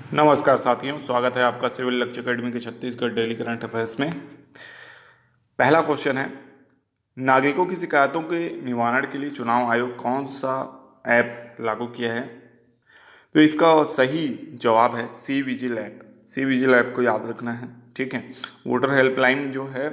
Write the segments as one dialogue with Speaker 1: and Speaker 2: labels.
Speaker 1: नमस्कार साथियों, स्वागत है आपका सिविल लक्ष्य अकेडमी के छत्तीसगढ़ डेली करंट अफेयर्स में। पहला क्वेश्चन है, नागरिकों की शिकायतों के निवारण के लिए चुनाव आयोग कौन सा ऐप लागू किया है? तो इसका सही जवाब है C vigil app. C vigil app को याद रखना है, ठीक है। वोटर हेल्पलाइन जो है,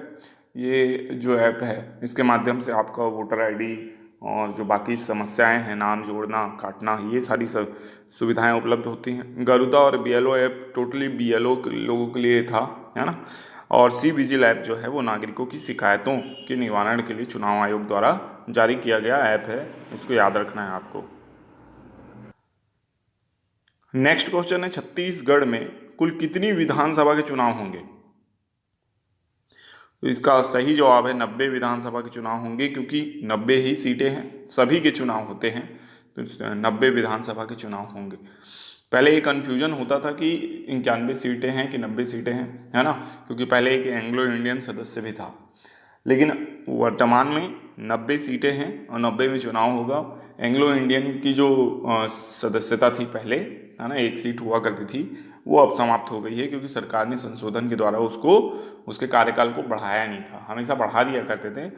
Speaker 1: ये जो ऐप है, इसके माध्यम से आपका वोटर आईडी और जो बाकी समस्याएं हैं, नाम जोड़ना काटना, ये सारी सब सुविधाएं उपलब्ध होती हैं। गरुदा और बीएलओ ऐप टोटली बीएलओ लोगों के लिए था, है ना। और सी विजिल ऐप जो है वो नागरिकों की शिकायतों के निवारण के लिए चुनाव आयोग द्वारा जारी किया गया ऐप है। इसको याद रखना है आपको। नेक्स्ट क्वेश्चन है, छत्तीसगढ़ में कुल कितनी विधानसभा के चुनाव होंगे? तो इसका सही जवाब है 90 विधानसभा के चुनाव होंगे, क्योंकि 90 ही सीटें हैं, सभी के चुनाव होते हैं, तो 90 विधानसभा के चुनाव होंगे। पहले ये कन्फ्यूजन होता था कि 91 सीटें हैं कि 90 सीटें हैं, है ना, क्योंकि पहले एक एंग्लो इंडियन सदस्य भी था। लेकिन वर्तमान में 90 सीटें हैं और 90 में चुनाव होगा। एंग्लो इंडियन की जो सदस्यता थी पहले, है ना, एक सीट हुआ करती थी, वो अब समाप्त हो गई है, क्योंकि सरकार ने संशोधन के द्वारा उसको उसके कार्यकाल को बढ़ाया नहीं था। हमेशा बढ़ा दिया करते थे,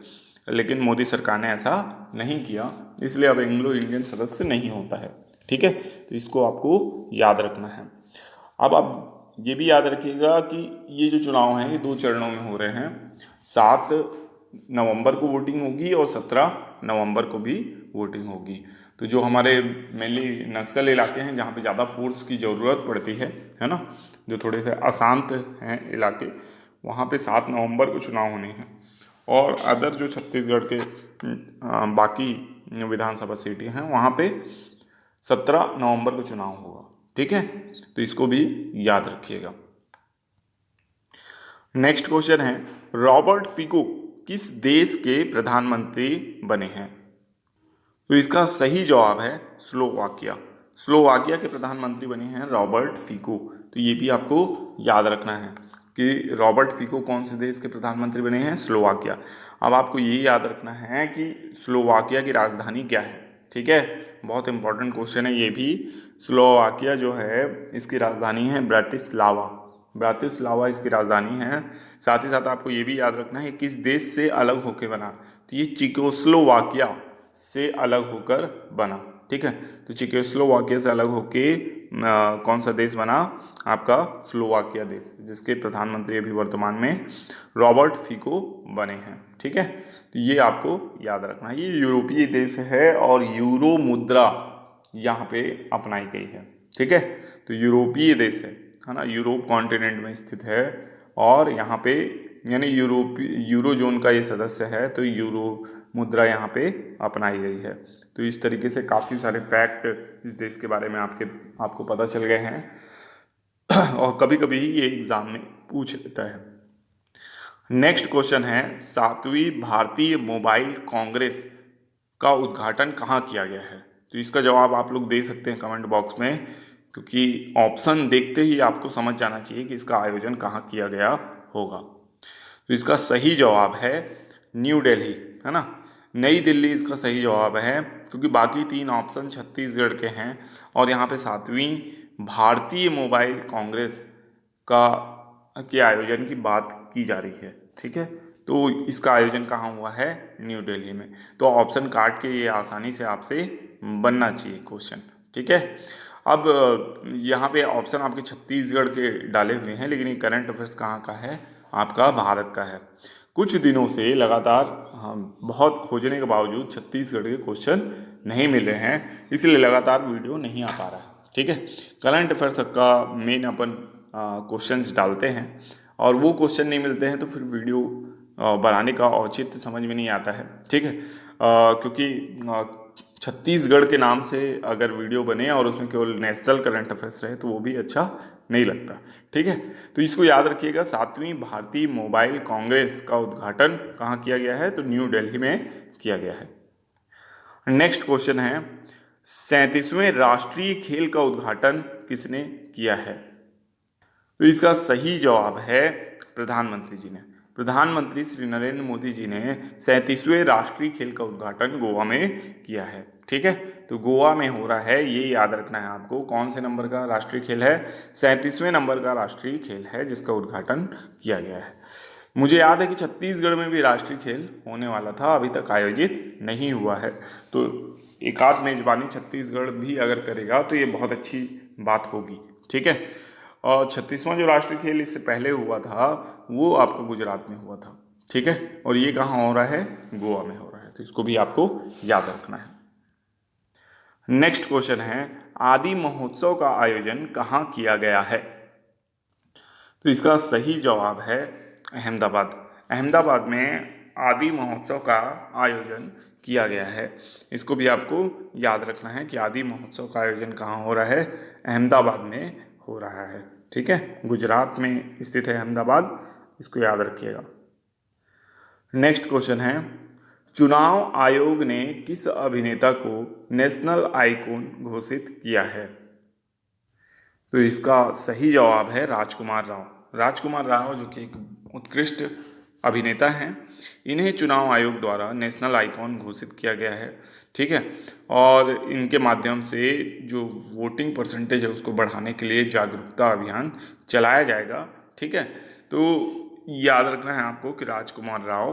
Speaker 1: लेकिन मोदी सरकार ने ऐसा नहीं किया, इसलिए अब एंग्लो इंडियन सदस्य नहीं होता है, ठीक है। तो इसको आपको याद रखना है। अब आप ये भी याद रखिएगा कि ये जो चुनाव हैं ये 2 चरणों में हो रहे हैं। 7 नवंबर को वोटिंग होगी और 17 नवंबर को भी वोटिंग होगी। तो जो हमारे मेनली नक्सल इलाके हैं, जहाँ पे ज़्यादा फोर्स की ज़रूरत पड़ती है ना, जो थोड़े से अशांत हैं इलाके, वहाँ पे 7 नवंबर को चुनाव होने हैं। और अदर जो छत्तीसगढ़ के बाकी विधानसभा सीटें हैं, वहाँ पे 17 नवंबर को चुनाव होगा, ठीक है। तो इसको भी याद रखिएगा। नेक्स्ट क्वेश्चन है, रॉबर्ट फिको किस देश के प्रधानमंत्री बने हैं? तो इसका सही जवाब है स्लोवाकिया। स्लोवाकिया के प्रधानमंत्री बने हैं रॉबर्ट फिको। तो ये भी आपको याद रखना है कि रॉबर्ट फिको कौन से देश के प्रधानमंत्री बने हैं? स्लोवाकिया। अब आपको ये याद रखना है कि स्लोवाकिया की राजधानी क्या है, ठीक है। बहुत इंपॉर्टेंट क्वेश्चन है ये भी। स्लोवाकिया जो है, इसकी राजधानी है ब्राटिस्लावा। ब्रातिस्लावा इसकी राजधानी है। साथ ही साथ आपको ये भी याद रखना है किस देश से अलग होकर बना। तो ये चिकोस्लोवाकिया से अलग होकर बना, ठीक है। तो चिकोस्लोवाकिया से अलग होके कौन सा देश बना? आपका स्लोवाकिया देश, जिसके प्रधानमंत्री अभी वर्तमान में रॉबर्ट फिको बने हैं, ठीक है। तो ये आपको याद रखना है। ये यूरोपीय देश है और यूरो मुद्रा यहाँ पे अपनाई गई है, ठीक है। तो यूरोपीय देश है ना, यूरोप कॉन्टिनेंट में स्थित है और यहाँ पे यानी यूरो जोन का ये सदस्य है, तो यूरो मुद्रा यहाँ पे अपनाई गई है। तो इस तरीके से काफ़ी सारे फैक्ट इस देश के बारे में आपको पता चल गए हैं और कभी कभी ये एग्ज़ाम में पूछ लेता है। नेक्स्ट क्वेश्चन है, 7वीं भारतीय मोबाइल कांग्रेस का उद्घाटन कहाँ किया गया है? तो इसका जवाब आप लोग दे सकते हैं कमेंट बॉक्स में, क्योंकि ऑप्शन देखते ही आपको समझ जाना चाहिए कि इसका आयोजन कहाँ किया गया होगा। तो इसका सही जवाब है न्यू दिल्ली, है ना, नई दिल्ली इसका सही जवाब है, क्योंकि बाकी 3 ऑप्शन छत्तीसगढ़ के हैं और यहाँ पे 7वीं भारतीय मोबाइल कांग्रेस का के आयोजन की बात की जा रही है, ठीक है। तो इसका आयोजन कहाँ हुआ है? न्यू दिल्ली में। तो ऑप्शन काट के ये आसानी से आपसे बनना चाहिए क्वेश्चन, ठीक है। अब यहाँ पे ऑप्शन आपके छत्तीसगढ़ के डाले हुए हैं, लेकिन ये करंट अफेयर्स कहाँ का है? आपका भारत का है। कुछ दिनों से लगातार बहुत खोजने के बावजूद छत्तीसगढ़ के क्वेश्चन नहीं मिल रहे हैं, इसलिए लगातार वीडियो नहीं आ पा रहा है, ठीक है। करंट अफेयर्स का मेन अपन क्वेश्चंस डालते हैं और वो क्वेश्चन नहीं मिलते हैं तो फिर वीडियो बनाने का औचित्य समझ में नहीं आता है, ठीक है। क्योंकि छत्तीसगढ़ के नाम से अगर वीडियो बने और उसमें केवल नेशनल करंट अफेयर्स रहे तो वो भी अच्छा नहीं लगता, ठीक है। तो इसको याद रखिएगा, 7वीं भारतीय मोबाइल कांग्रेस का उद्घाटन कहाँ किया गया है? तो न्यू दिल्ली में किया गया है। नेक्स्ट क्वेश्चन है, 37वें राष्ट्रीय खेल का उद्घाटन किसने किया है? तो इसका सही जवाब है प्रधानमंत्री जी ने। प्रधानमंत्री श्री नरेंद्र मोदी जी ने 37वें राष्ट्रीय खेल का उद्घाटन गोवा में किया है। ठीक है, तो गोवा में हो रहा है, ये याद रखना है आपको। कौन से नंबर का राष्ट्रीय खेल है? 37वें नंबर का राष्ट्रीय खेल है जिसका उद्घाटन किया गया है। मुझे याद है कि छत्तीसगढ़ में भी राष्ट्रीय खेल होने वाला था, अभी तक आयोजित नहीं हुआ है। तो एक आध मेजबानी छत्तीसगढ़ भी अगर करेगा तो ये बहुत अच्छी बात होगी। ठीक है, और 36वां जो राष्ट्रीय खेल इससे पहले हुआ था वो आपका गुजरात में हुआ था। ठीक है, और ये कहाँ हो रहा है? गोवा में हो रहा है। तो इसको भी आपको याद रखना है। नेक्स्ट क्वेश्चन है, आदि महोत्सव का आयोजन कहाँ किया गया है? तो इसका सही जवाब है अहमदाबाद। अहमदाबाद में आदि महोत्सव का आयोजन किया गया है। इसको भी आपको याद रखना है कि आदि महोत्सव का आयोजन कहाँ हो रहा है? अहमदाबाद में हो रहा है। ठीक है, गुजरात में स्थित है अहमदाबाद, इसको याद रखिएगा। नेक्स्ट क्वेश्चन है, चुनाव आयोग ने किस अभिनेता को नेशनल आइकॉन घोषित किया है? तो इसका सही जवाब है राजकुमार राव। राजकुमार राव जो कि एक उत्कृष्ट अभिनेता हैं, इन्हें चुनाव आयोग द्वारा नेशनल आइकॉन घोषित किया गया है। ठीक है, और इनके माध्यम से जो वोटिंग परसेंटेज है उसको बढ़ाने के लिए जागरूकता अभियान चलाया जाएगा। ठीक है, तो याद रखना है आपको कि राजकुमार राव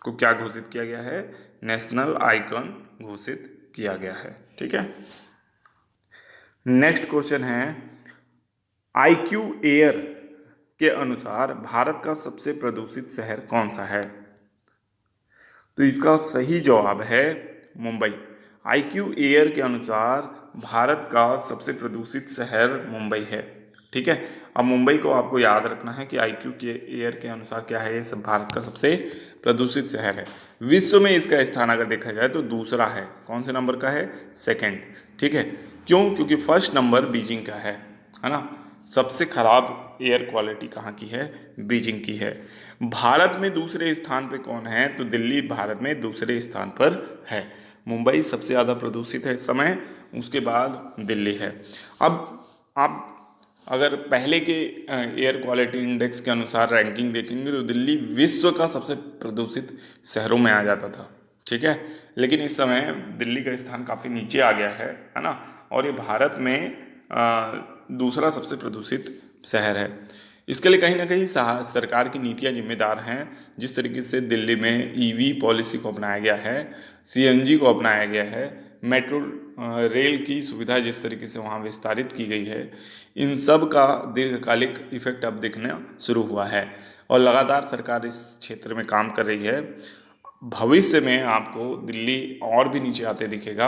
Speaker 1: को क्या घोषित किया गया है? नेशनल आइकॉन घोषित किया गया है। ठीक है, नेक्स्ट क्वेश्चन है, IQ एयर के अनुसार भारत का सबसे प्रदूषित शहर कौन सा है? तो इसका सही जवाब है मुंबई। IQ एयर के अनुसार भारत का सबसे प्रदूषित शहर मुंबई है। ठीक है, अब मुंबई को आपको याद रखना है कि IQ के एयर के अनुसार क्या है, ये सब भारत का सबसे प्रदूषित शहर है। विश्व में इसका स्थान अगर देखा जाए तो दूसरा है। कौन से नंबर का है? सेकंड। ठीक है, क्यों? क्योंकि फर्स्ट नंबर बीजिंग का है ना। सबसे खराब एयर क्वालिटी कहाँ की है? बीजिंग की है। भारत में दूसरे स्थान पे कौन है? तो दिल्ली भारत में दूसरे स्थान पर है। मुंबई सबसे ज़्यादा प्रदूषित है इस समय, उसके बाद दिल्ली है। अब आप अगर पहले के एयर क्वालिटी इंडेक्स के अनुसार रैंकिंग देखेंगे तो दिल्ली विश्व का सबसे प्रदूषित शहरों में आ जाता था। ठीक है, लेकिन इस समय दिल्ली का स्थान काफ़ी नीचे आ गया है ना, और ये भारत में दूसरा सबसे प्रदूषित शहर है। इसके लिए कहीं ना कहीं सरकार की नीतियाँ जिम्मेदार हैं। जिस तरीके से दिल्ली में EV पॉलिसी को अपनाया गया है, CNG को अपनाया गया है, मेट्रो रेल की सुविधा जिस तरीके से वहाँ विस्तारित की गई है, इन सब का दीर्घकालिक इफेक्ट अब दिखना शुरू हुआ है और लगातार सरकार इस क्षेत्र में काम कर रही है। भविष्य में आपको दिल्ली और भी नीचे आते दिखेगा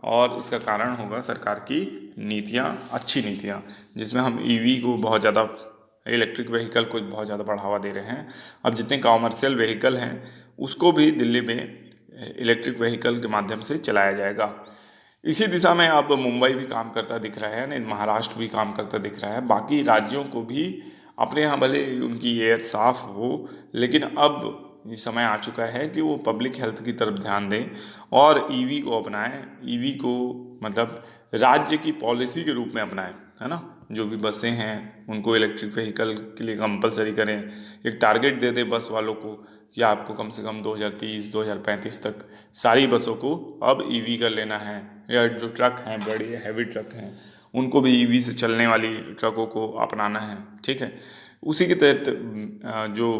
Speaker 1: और इसका कारण होगा सरकार की नीतियाँ, अच्छी नीतियाँ, जिसमें हम EV को बहुत ज़्यादा, इलेक्ट्रिक व्हीकल को बहुत ज़्यादा बढ़ावा दे रहे हैं। अब जितने कॉमर्शियल व्हीकल हैं उसको भी दिल्ली में इलेक्ट्रिक व्हीकल के माध्यम से चलाया जाएगा। इसी दिशा में अब मुंबई भी काम करता दिख रहा है, नहीं महाराष्ट्र भी काम करता दिख रहा है। बाकी राज्यों को भी अपने यहाँ भले उनकी एयर साफ हो, लेकिन अब ये समय आ चुका है कि वो पब्लिक हेल्थ की तरफ ध्यान दें और EV को अपनाएं। EV को मतलब राज्य की पॉलिसी के रूप में अपनाएं, है ना। जो भी बसें हैं उनको इलेक्ट्रिक व्हीकल के लिए कंपलसरी करें। एक टारगेट दे दें बस वालों को कि आपको कम से कम 2030-2035 तक सारी बसों को अब EV कर लेना है। या जो ट्रक हैं, बड़े हैवी ट्रक हैं, उनको भी EV से चलने वाली ट्रकों को अपनाना है। ठीक है, उसी के तहत जो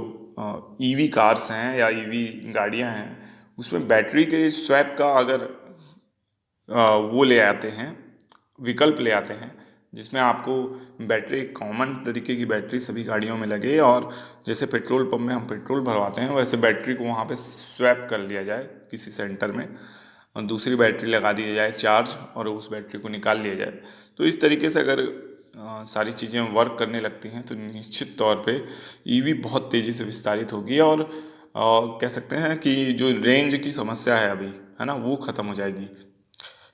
Speaker 1: EV कार्स हैं या EV गाड़ियां हैं उसमें बैटरी के स्वैप का अगर वो ले आते हैं, विकल्प ले आते हैं, जिसमें आपको बैटरी कॉमन तरीके की बैटरी सभी गाड़ियों में लगे और जैसे पेट्रोल पंप में हम पेट्रोल भरवाते हैं वैसे बैटरी को वहाँ पे स्वैप कर लिया जाए किसी सेंटर में, और दूसरी बैटरी लगा दी जाए चार्ज और उस बैटरी को निकाल लिया जाए। तो इस तरीके से अगर सारी चीज़ें वर्क करने लगती हैं तो निश्चित तौर पे EV बहुत तेज़ी से विस्तारित होगी और कह सकते हैं कि जो रेंज की समस्या है अभी, है ना, वो ख़त्म हो जाएगी।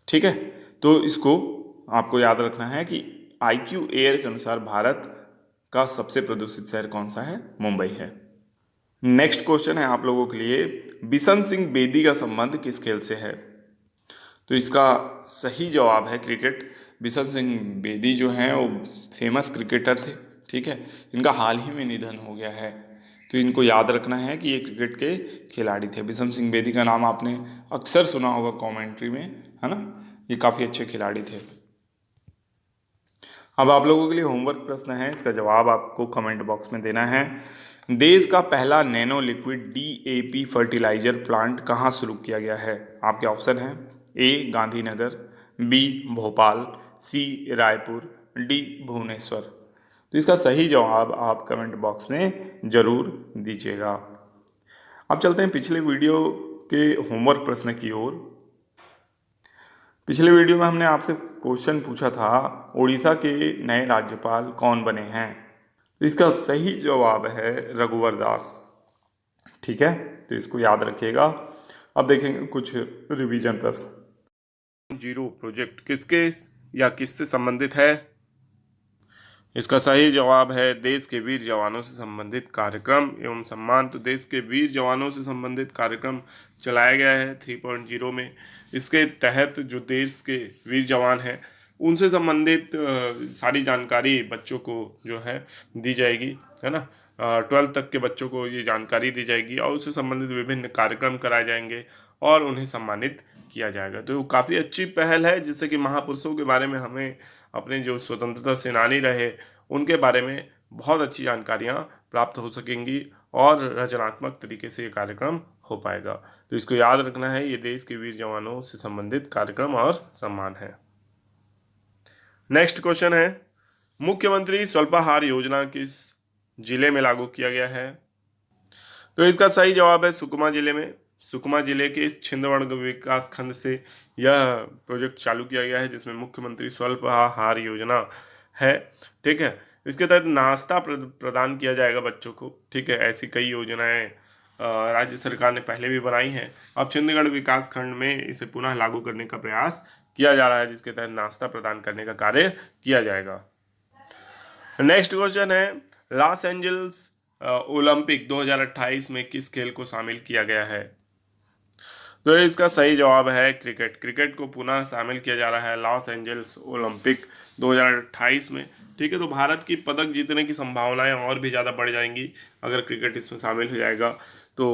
Speaker 1: ठीक है, तो इसको आपको याद रखना है कि IQ एयर के अनुसार भारत का सबसे प्रदूषित शहर कौन सा है? मुंबई है। नेक्स्ट क्वेश्चन है आप लोगों के लिए, बिशन सिंह बेदी का संबंध किस खेल से है? तो इसका सही जवाब है क्रिकेट। बिशन सिंह बेदी जो हैं वो फेमस क्रिकेटर थे। ठीक है, इनका हाल ही में निधन हो गया है। तो इनको याद रखना है कि ये क्रिकेट के खिलाड़ी थे। विशम सिंह बेदी का नाम आपने अक्सर सुना होगा कमेंट्री में, है ना। ये काफ़ी अच्छे खिलाड़ी थे। अब आप लोगों के लिए होमवर्क प्रश्न है, इसका जवाब आपको कमेंट बॉक्स में देना है। देश का पहला nano liquid DAP fertilizer plant कहाँ शुरू किया गया है? आपके ऑप्शन हैं A Gandhinagar, B Bhopal, C Raipur, D Bhubaneswar. तो इसका सही जवाब आप कमेंट बॉक्स में ज़रूर दीजिएगा। अब चलते हैं पिछले वीडियो के होमवर्क प्रश्न की ओर। पिछले वीडियो में हमने आपसे क्वेश्चन पूछा था, उड़ीसा के नए राज्यपाल कौन बने हैं? तो इसका सही जवाब है रघुवर दास। ठीक है, तो इसको याद रखिएगा। अब देखेंगे कुछ रिवीजन प्रश्न। जीरो प्रोजेक्ट किसके या किससे संबंधित है? इसका सही जवाब है देश के वीर जवानों से संबंधित कार्यक्रम एवं सम्मान। तो देश के वीर जवानों से संबंधित कार्यक्रम चलाया गया है 3.0 में। इसके तहत जो देश के वीर जवान हैं उनसे संबंधित सारी जानकारी बच्चों को जो है दी जाएगी, है ना। 12th तक के बच्चों को ये जानकारी दी जाएगी और उससे संबंधित विभिन्न कार्यक्रम कराए जाएंगे और उन्हें सम्मानित किया जाएगा। तो काफ़ी अच्छी पहल है, जिससे कि महापुरुषों के बारे में हमें, अपने जो स्वतंत्रता सेनानी रहे उनके बारे में बहुत अच्छी जानकारियाँ प्राप्त हो सकेंगी और रचनात्मक तरीके से ये कार्यक्रम हो पाएगा। तो इसको याद रखना है, ये देश के वीर जवानों से संबंधित कार्यक्रम और सम्मान है। नेक्स्ट क्वेश्चन है, मुख्यमंत्री स्वल्पाहार योजना किस जिले में लागू किया गया है? तो इसका सही जवाब है सुकमा जिले में। सुकमा जिले के छिंदवाड़ा विकास खंड से यह प्रोजेक्ट चालू किया गया है, जिसमें मुख्यमंत्री स्वल्पाहार योजना है। ठीक है, इसके तहत नाश्ता प्रदान किया जाएगा बच्चों को। ठीक है, ऐसी कई योजनाएं राज्य सरकार ने पहले भी बनाई हैं। अब छिंदगढ़ विकास खंड में इसे पुनः लागू करने का प्रयास किया जा रहा है, जिसके तहत नाश्ता प्रदान करने का कार्य किया जाएगा। नेक्स्ट क्वेश्चन है, लॉस एंजल्स ओलंपिक 2028 में किस खेल को शामिल किया गया है? तो इसका सही जवाब है क्रिकेट। क्रिकेट को पुनः शामिल किया जा रहा है लॉस एंजल्स ओलंपिक 2028 में। ठीक है, तो भारत की पदक जीतने की संभावनाएं और भी ज़्यादा बढ़ जाएंगी अगर क्रिकेट इसमें शामिल हो जाएगा। तो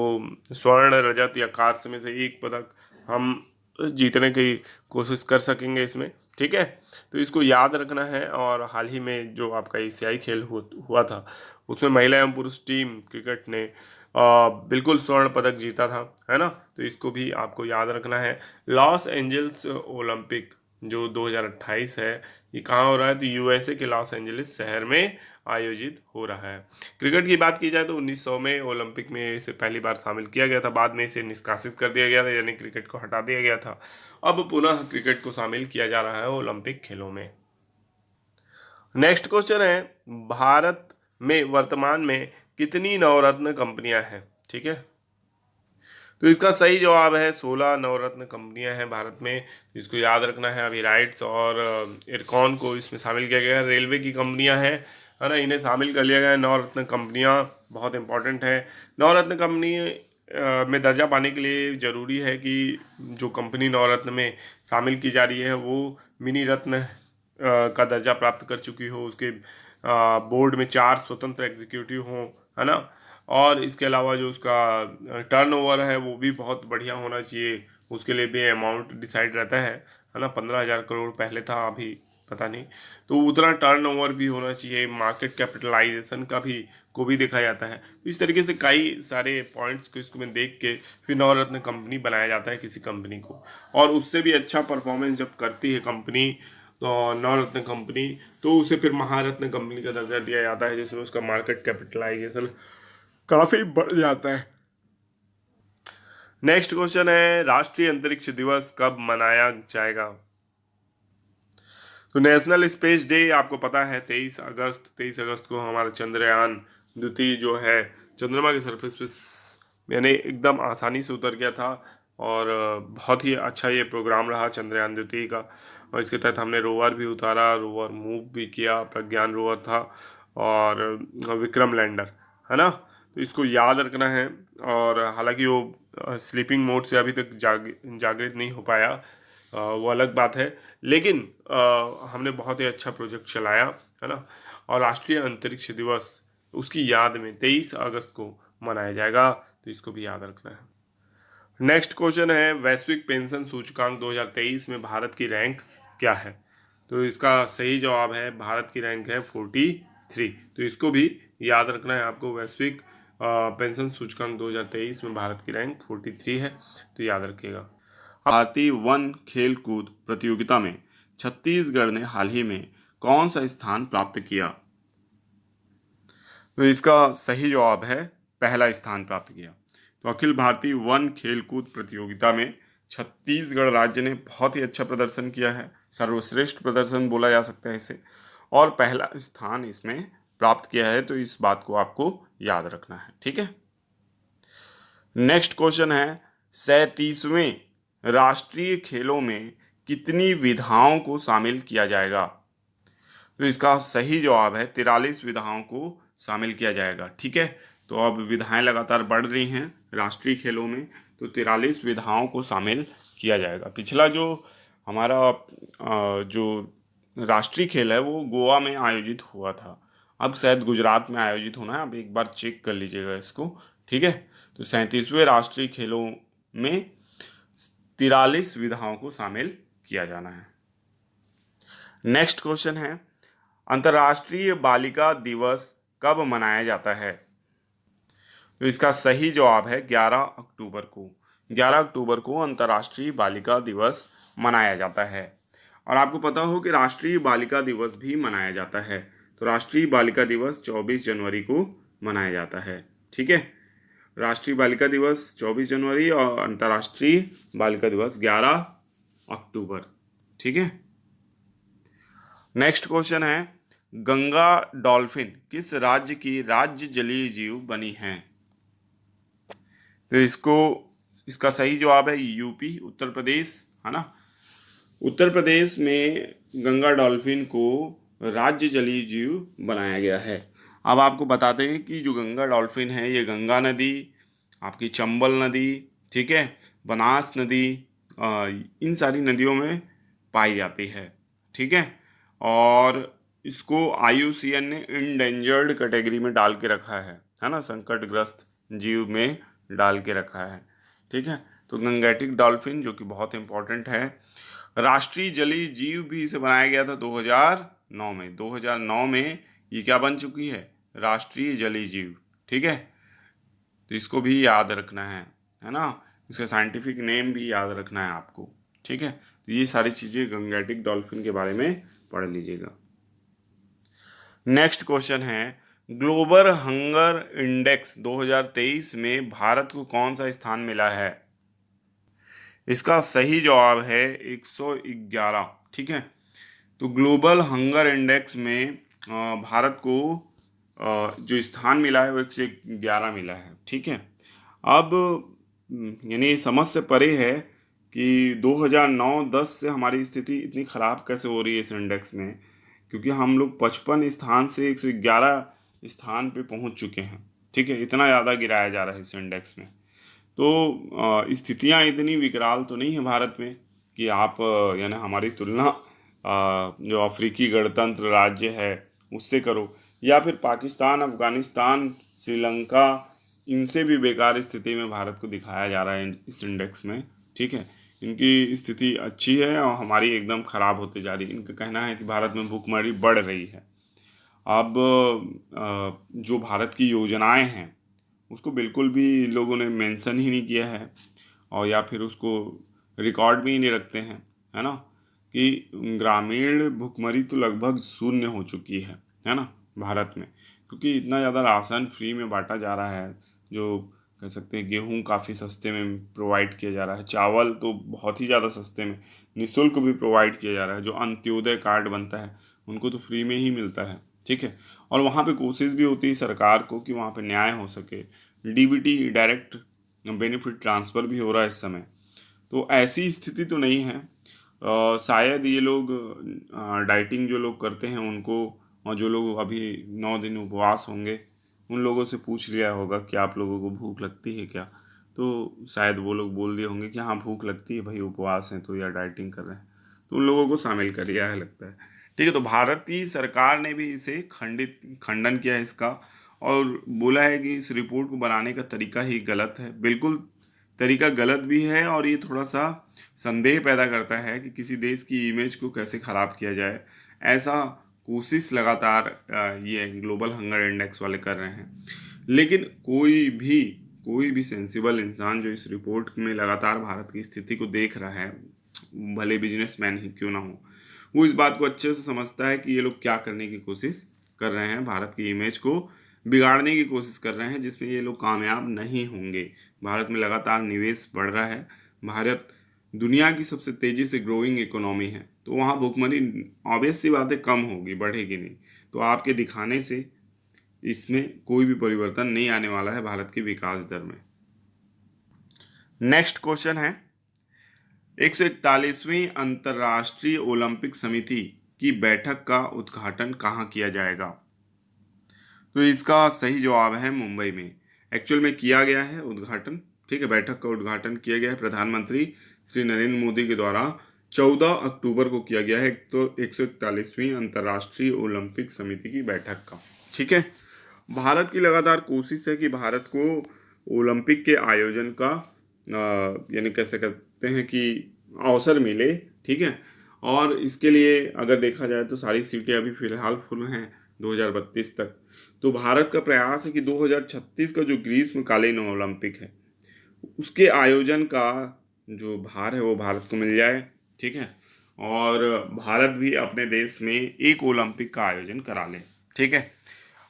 Speaker 1: स्वर्ण, रजत या कांस्य में से एक पदक हम जीतने की कोशिश कर सकेंगे इसमें। ठीक है, तो इसको याद रखना है। और हाल ही में जो आपका एशियाई खेल हुआ था उसमें महिला एवं पुरुष टीम क्रिकेट ने बिल्कुल स्वर्ण पदक जीता था, है ना। तो इसको भी आपको याद रखना है। लॉस एंजल्स ओलंपिक जो 2028 है, ये कहाँ हो रहा है? तो यूएसए के लॉस एंजलिस शहर में आयोजित हो रहा है। क्रिकेट की बात की जाए तो 1900 में ओलंपिक में इसे पहली बार शामिल किया गया था, बाद में इसे निष्कासित कर दिया गया था, यानी क्रिकेट को हटा दिया गया था। अब पुनः क्रिकेट को शामिल किया जा रहा है ओलंपिक खेलों में। नेक्स्ट क्वेश्चन है, भारत में वर्तमान में कितनी नवरत्न कंपनियां हैं? ठीक है, तो इसका सही जवाब है 16 नवरत्न कंपनियां हैं भारत में। इसको याद रखना है। अभी राइट्स और इरकॉन को इसमें शामिल किया गया है। रेलवे की कंपनियां हैं, है ना, इन्हें शामिल कर लिया गया है। नवरत्न कंपनियां बहुत इंपॉर्टेंट है। नवरत्न कंपनी में दर्जा पाने के लिए ज़रूरी है कि जो कंपनी नवरत्न में शामिल की जा रही है वो मिनी रत्न का दर्जा प्राप्त कर चुकी हो, उसके बोर्ड में 4 स्वतंत्र एग्जीक्यूटिव हों, है ना। और इसके अलावा जो उसका टर्नओवर है वो भी बहुत बढ़िया होना चाहिए। उसके लिए भी अमाउंट डिसाइड रहता है ना। 15,000 करोड़ पहले था, अभी पता नहीं। तो उतना टर्नओवर भी होना चाहिए। मार्केट कैपिटलाइजेशन का भी को भी देखा जाता है। तो इस तरीके से कई सारे पॉइंट्स को इसको में देख के फिर नवरत्न कंपनी बनाया जाता है किसी कंपनी को। और उससे भी अच्छा परफॉर्मेंस जब करती है कंपनी, तो नवरत्न कंपनी, तो उसे फिर महारत्न कंपनी का दर्जा दिया जाता है, जिसमें उसका मार्केट कैपिटलाइजेशन काफ़ी बढ़ जाता है। नेक्स्ट क्वेश्चन है, राष्ट्रीय अंतरिक्ष दिवस कब मनाया जाएगा? तो नेशनल स्पेस डे आपको पता है 23 अगस्त को हमारा चंद्रयान द्वितीय जो है चंद्रमा के सरफेस पे यानी एकदम आसानी से उतर गया था। और बहुत ही अच्छा ये प्रोग्राम रहा चंद्रयान द्वितीय का। और इसके तहत हमने रोवर भी उतारा, रोवर मूव भी किया, प्रज्ञान रोवर था और विक्रम लैंडर, है ना। तो इसको याद रखना है। और हालांकि वो स्लीपिंग मोड से अभी तक जागृत नहीं हो पाया, वो अलग बात है, लेकिन हमने बहुत ही अच्छा प्रोजेक्ट चलाया, है ना। और राष्ट्रीय अंतरिक्ष दिवस
Speaker 2: उसकी याद में 23 अगस्त को मनाया जाएगा, तो इसको भी याद रखना है। नेक्स्ट क्वेश्चन है, वैश्विक पेंशन सूचकांक 2023 में भारत की रैंक क्या है? तो इसका सही जवाब है, भारत की रैंक है 43। तो इसको भी याद रखना है आपको। वैश्विक पेंशन सूचकांक 2023 में भारत की रैंक 43 है, तो याद रखिएगा।
Speaker 1: भारतीय वन खेल कूद प्रतियोगिता में छत्तीसगढ़ ने हाल ही में कौन सा स्थान प्राप्त किया? तो इसका सही जवाब है पहला स्थान प्राप्त किया। तो अखिल भारतीय वन खेल कूद प्रतियोगिता में छत्तीसगढ़ राज्य ने बहुत ही अच्छा प्रदर्शन किया है, सर्वश्रेष्ठ प्रदर्शन बोला जा सकता है इसे, और पहला स्थान इसमें प्राप्त किया है। तो इस बात को आपको याद रखना है, ठीक है। नेक्स्ट क्वेश्चन है, 37वें राष्ट्रीय खेलों में कितनी विधाओं को शामिल किया जाएगा? तो इसका सही जवाब है 43 विधाओं को शामिल किया जाएगा, ठीक है। तो अब विधाएं लगातार बढ़ रही हैं राष्ट्रीय खेलों में, तो 43 विधाओं को शामिल किया जाएगा। पिछला जो हमारा जो राष्ट्रीय खेल है वो गोवा में आयोजित हुआ था, अब शायद गुजरात में आयोजित होना है। आप एक बार चेक कर लीजिएगा इसको, ठीक है। तो 37वें राष्ट्रीय खेलों में 43 विधाओं को शामिल किया जाना है। नेक्स्ट क्वेश्चन है, अंतर्राष्ट्रीय बालिका दिवस कब मनाया जाता है? तो इसका सही जवाब है 11 अक्टूबर को। 11 अक्टूबर को अंतर्राष्ट्रीय बालिका दिवस मनाया जाता है। और आपको पता हो कि राष्ट्रीय बालिका दिवस भी मनाया जाता है। तो राष्ट्रीय बालिका दिवस 24 जनवरी को मनाया जाता है, ठीक है। राष्ट्रीय बालिका दिवस 24 जनवरी और अंतर्राष्ट्रीय बालिका दिवस 11 अक्टूबर, ठीक है। नेक्स्ट क्वेश्चन है, गंगा डॉल्फिन किस राज्य की राज्य जलीय जीव बनी है? तो इसका सही जवाब है यूपी, उत्तर प्रदेश, है ना। उत्तर प्रदेश में गंगा डॉल्फिन को राज्य जलीय जीव बनाया गया है। अब आपको बताते हैं कि जो गंगा डॉल्फिन है ये गंगा नदी, आपकी चंबल नदी, ठीक है, बनास नदी, इन सारी नदियों में पाई जाती है, ठीक है। और इसको IUCN ने इंडेंजर्ड कैटेगरी में डाल के रखा है ना, संकटग्रस्त जीव में डाल के रखा है, ठीक है। तो गंगेटिक डॉल्फिन जो कि बहुत इंपॉर्टेंट है, राष्ट्रीय जलीय जीव भी इसे बनाया गया था 2009 में। 2009 में ये क्या बन चुकी है? राष्ट्रीय जलीय जीव, ठीक है। तो इसको भी याद रखना है ना, इसका साइंटिफिक नेम भी याद रखना है आपको, ठीक है। तो ये सारी चीज़ें गंगेटिक डॉल्फिन के बारे में पढ़ लीजिएगा। नेक्स्ट क्वेश्चन है, ग्लोबल हंगर इंडेक्स 2023 में भारत को कौन सा स्थान मिला है? इसका सही जवाब है 111, ठीक है। तो ग्लोबल हंगर इंडेक्स में भारत को जो स्थान मिला है वो 111 मिला है, ठीक है। अब यानी समझ से परे है कि 2009-10 से हमारी स्थिति इतनी ख़राब कैसे हो रही है इस इंडेक्स में, क्योंकि हम लोग 55 स्थान से 111 स्थान पे पहुंच चुके हैं, ठीक है। इतना ज़्यादा गिराया जा रहा है इस इंडेक्स में। तो स्थितियां इतनी विकराल तो नहीं है भारत में कि आप यानी हमारी तुलना जो अफ्रीकी गणतंत्र राज्य है उससे करो, या फिर पाकिस्तान, अफगानिस्तान, श्रीलंका, इनसे भी बेकार स्थिति में भारत को दिखाया जा रहा है इस इंडेक्स में, ठीक है। इनकी स्थिति अच्छी है और हमारी एकदम ख़राब होते जा रही है। इनका कहना है कि भारत में भूखमरी बढ़ रही है। अब जो भारत की योजनाएं हैं उसको बिल्कुल भी लोगों ने मेंशन ही नहीं किया है, और या फिर उसको रिकॉर्ड भी नहीं रखते हैं, है ना, कि ग्रामीण भुखमरी तो लगभग शून्य हो चुकी है ना भारत में, क्योंकि इतना ज़्यादा राशन फ्री में बांटा जा रहा है। जो कह सकते हैं गेहूं काफ़ी सस्ते में प्रोवाइड किया जा रहा है, चावल तो बहुत ही ज़्यादा सस्ते में निःशुल्क भी प्रोवाइड किया जा रहा है। जो अंत्योदय कार्ड बनता है उनको तो फ्री में ही मिलता है, ठीक है। और वहाँ पे कोशिश भी होती है सरकार को कि वहाँ पे न्याय हो सके। DBT, डायरेक्ट बेनिफिट ट्रांसफ़र भी हो रहा है इस समय। तो ऐसी स्थिति तो नहीं है। शायद ये लोग डाइटिंग जो लोग करते हैं उनको, और जो लोग अभी 9 दिन उपवास होंगे उन लोगों से पूछ लिया होगा कि आप लोगों को भूख लगती है क्या, तो शायद वो लोग बोल दिए होंगे कि हाँ भूख लगती है भाई, उपवास हैं तो, या डाइटिंग कर रहे हैं, तो उन लोगों को शामिल कर दिया है लगता है, ठीक है। तो भारतीय सरकार ने भी इसे खंडन किया है इसका, और बोला है कि इस रिपोर्ट को बनाने का तरीका ही गलत है। बिल्कुल तरीका गलत भी है और ये थोड़ा सा संदेह पैदा करता है कि किसी देश की इमेज को कैसे ख़राब किया जाए। ऐसा कोशिश लगातार ये ग्लोबल हंगर इंडेक्स वाले कर रहे हैं। लेकिन कोई भी सेंसिबल इंसान जो इस रिपोर्ट में लगातार भारत की स्थिति को देख रहा है, भले बिजनेसमैन ही क्यों ना हो, वो इस बात को अच्छे से समझता है कि ये लोग क्या करने की कोशिश कर रहे हैं। भारत की इमेज को बिगाड़ने की कोशिश कर रहे हैं, जिसमें ये लोग कामयाब नहीं होंगे। भारत में लगातार निवेश बढ़ रहा है। भारत दुनिया की सबसे तेज़ी से ग्रोइंग इकोनॉमी है, तो वहाँ भुखमरी ऑब्वियस सी बात है कम होगी, बढ़ेगी नहीं। तो आपके दिखाने से इसमें कोई भी परिवर्तन नहीं आने वाला है भारत की विकास दर में। नेक्स्ट क्वेश्चन है 141वीं अंतर्राष्ट्रीय ओलंपिक समिति की बैठक का उद्घाटन कहाँ किया जाएगा? तो इसका सही जवाब है मुंबई में। एक्चुअल में किया गया है उद्घाटन, ठीक है, बैठक का उद्घाटन किया गया है प्रधानमंत्री श्री नरेंद्र मोदी के द्वारा 14 अक्टूबर को किया गया है। तो 141वीं अंतर्राष्ट्रीय ओलंपिक समिति की बैठक का, ठीक है। भारत की लगातार कोशिश है कि भारत को ओलंपिक के आयोजन का यानी कैसे कहते हैं कि अवसर मिले, ठीक है। और इसके लिए अगर देखा जाए तो सारी सीटें अभी फिलहाल फुल हैं 2032 तक। तो भारत का प्रयास है कि 2036 का जो ग्रीष्मकालीन ओलंपिक है उसके आयोजन का जो भार है वो भारत को मिल जाए, ठीक है। और भारत भी अपने देश में एक ओलंपिक का आयोजन करा ले, ठीक है।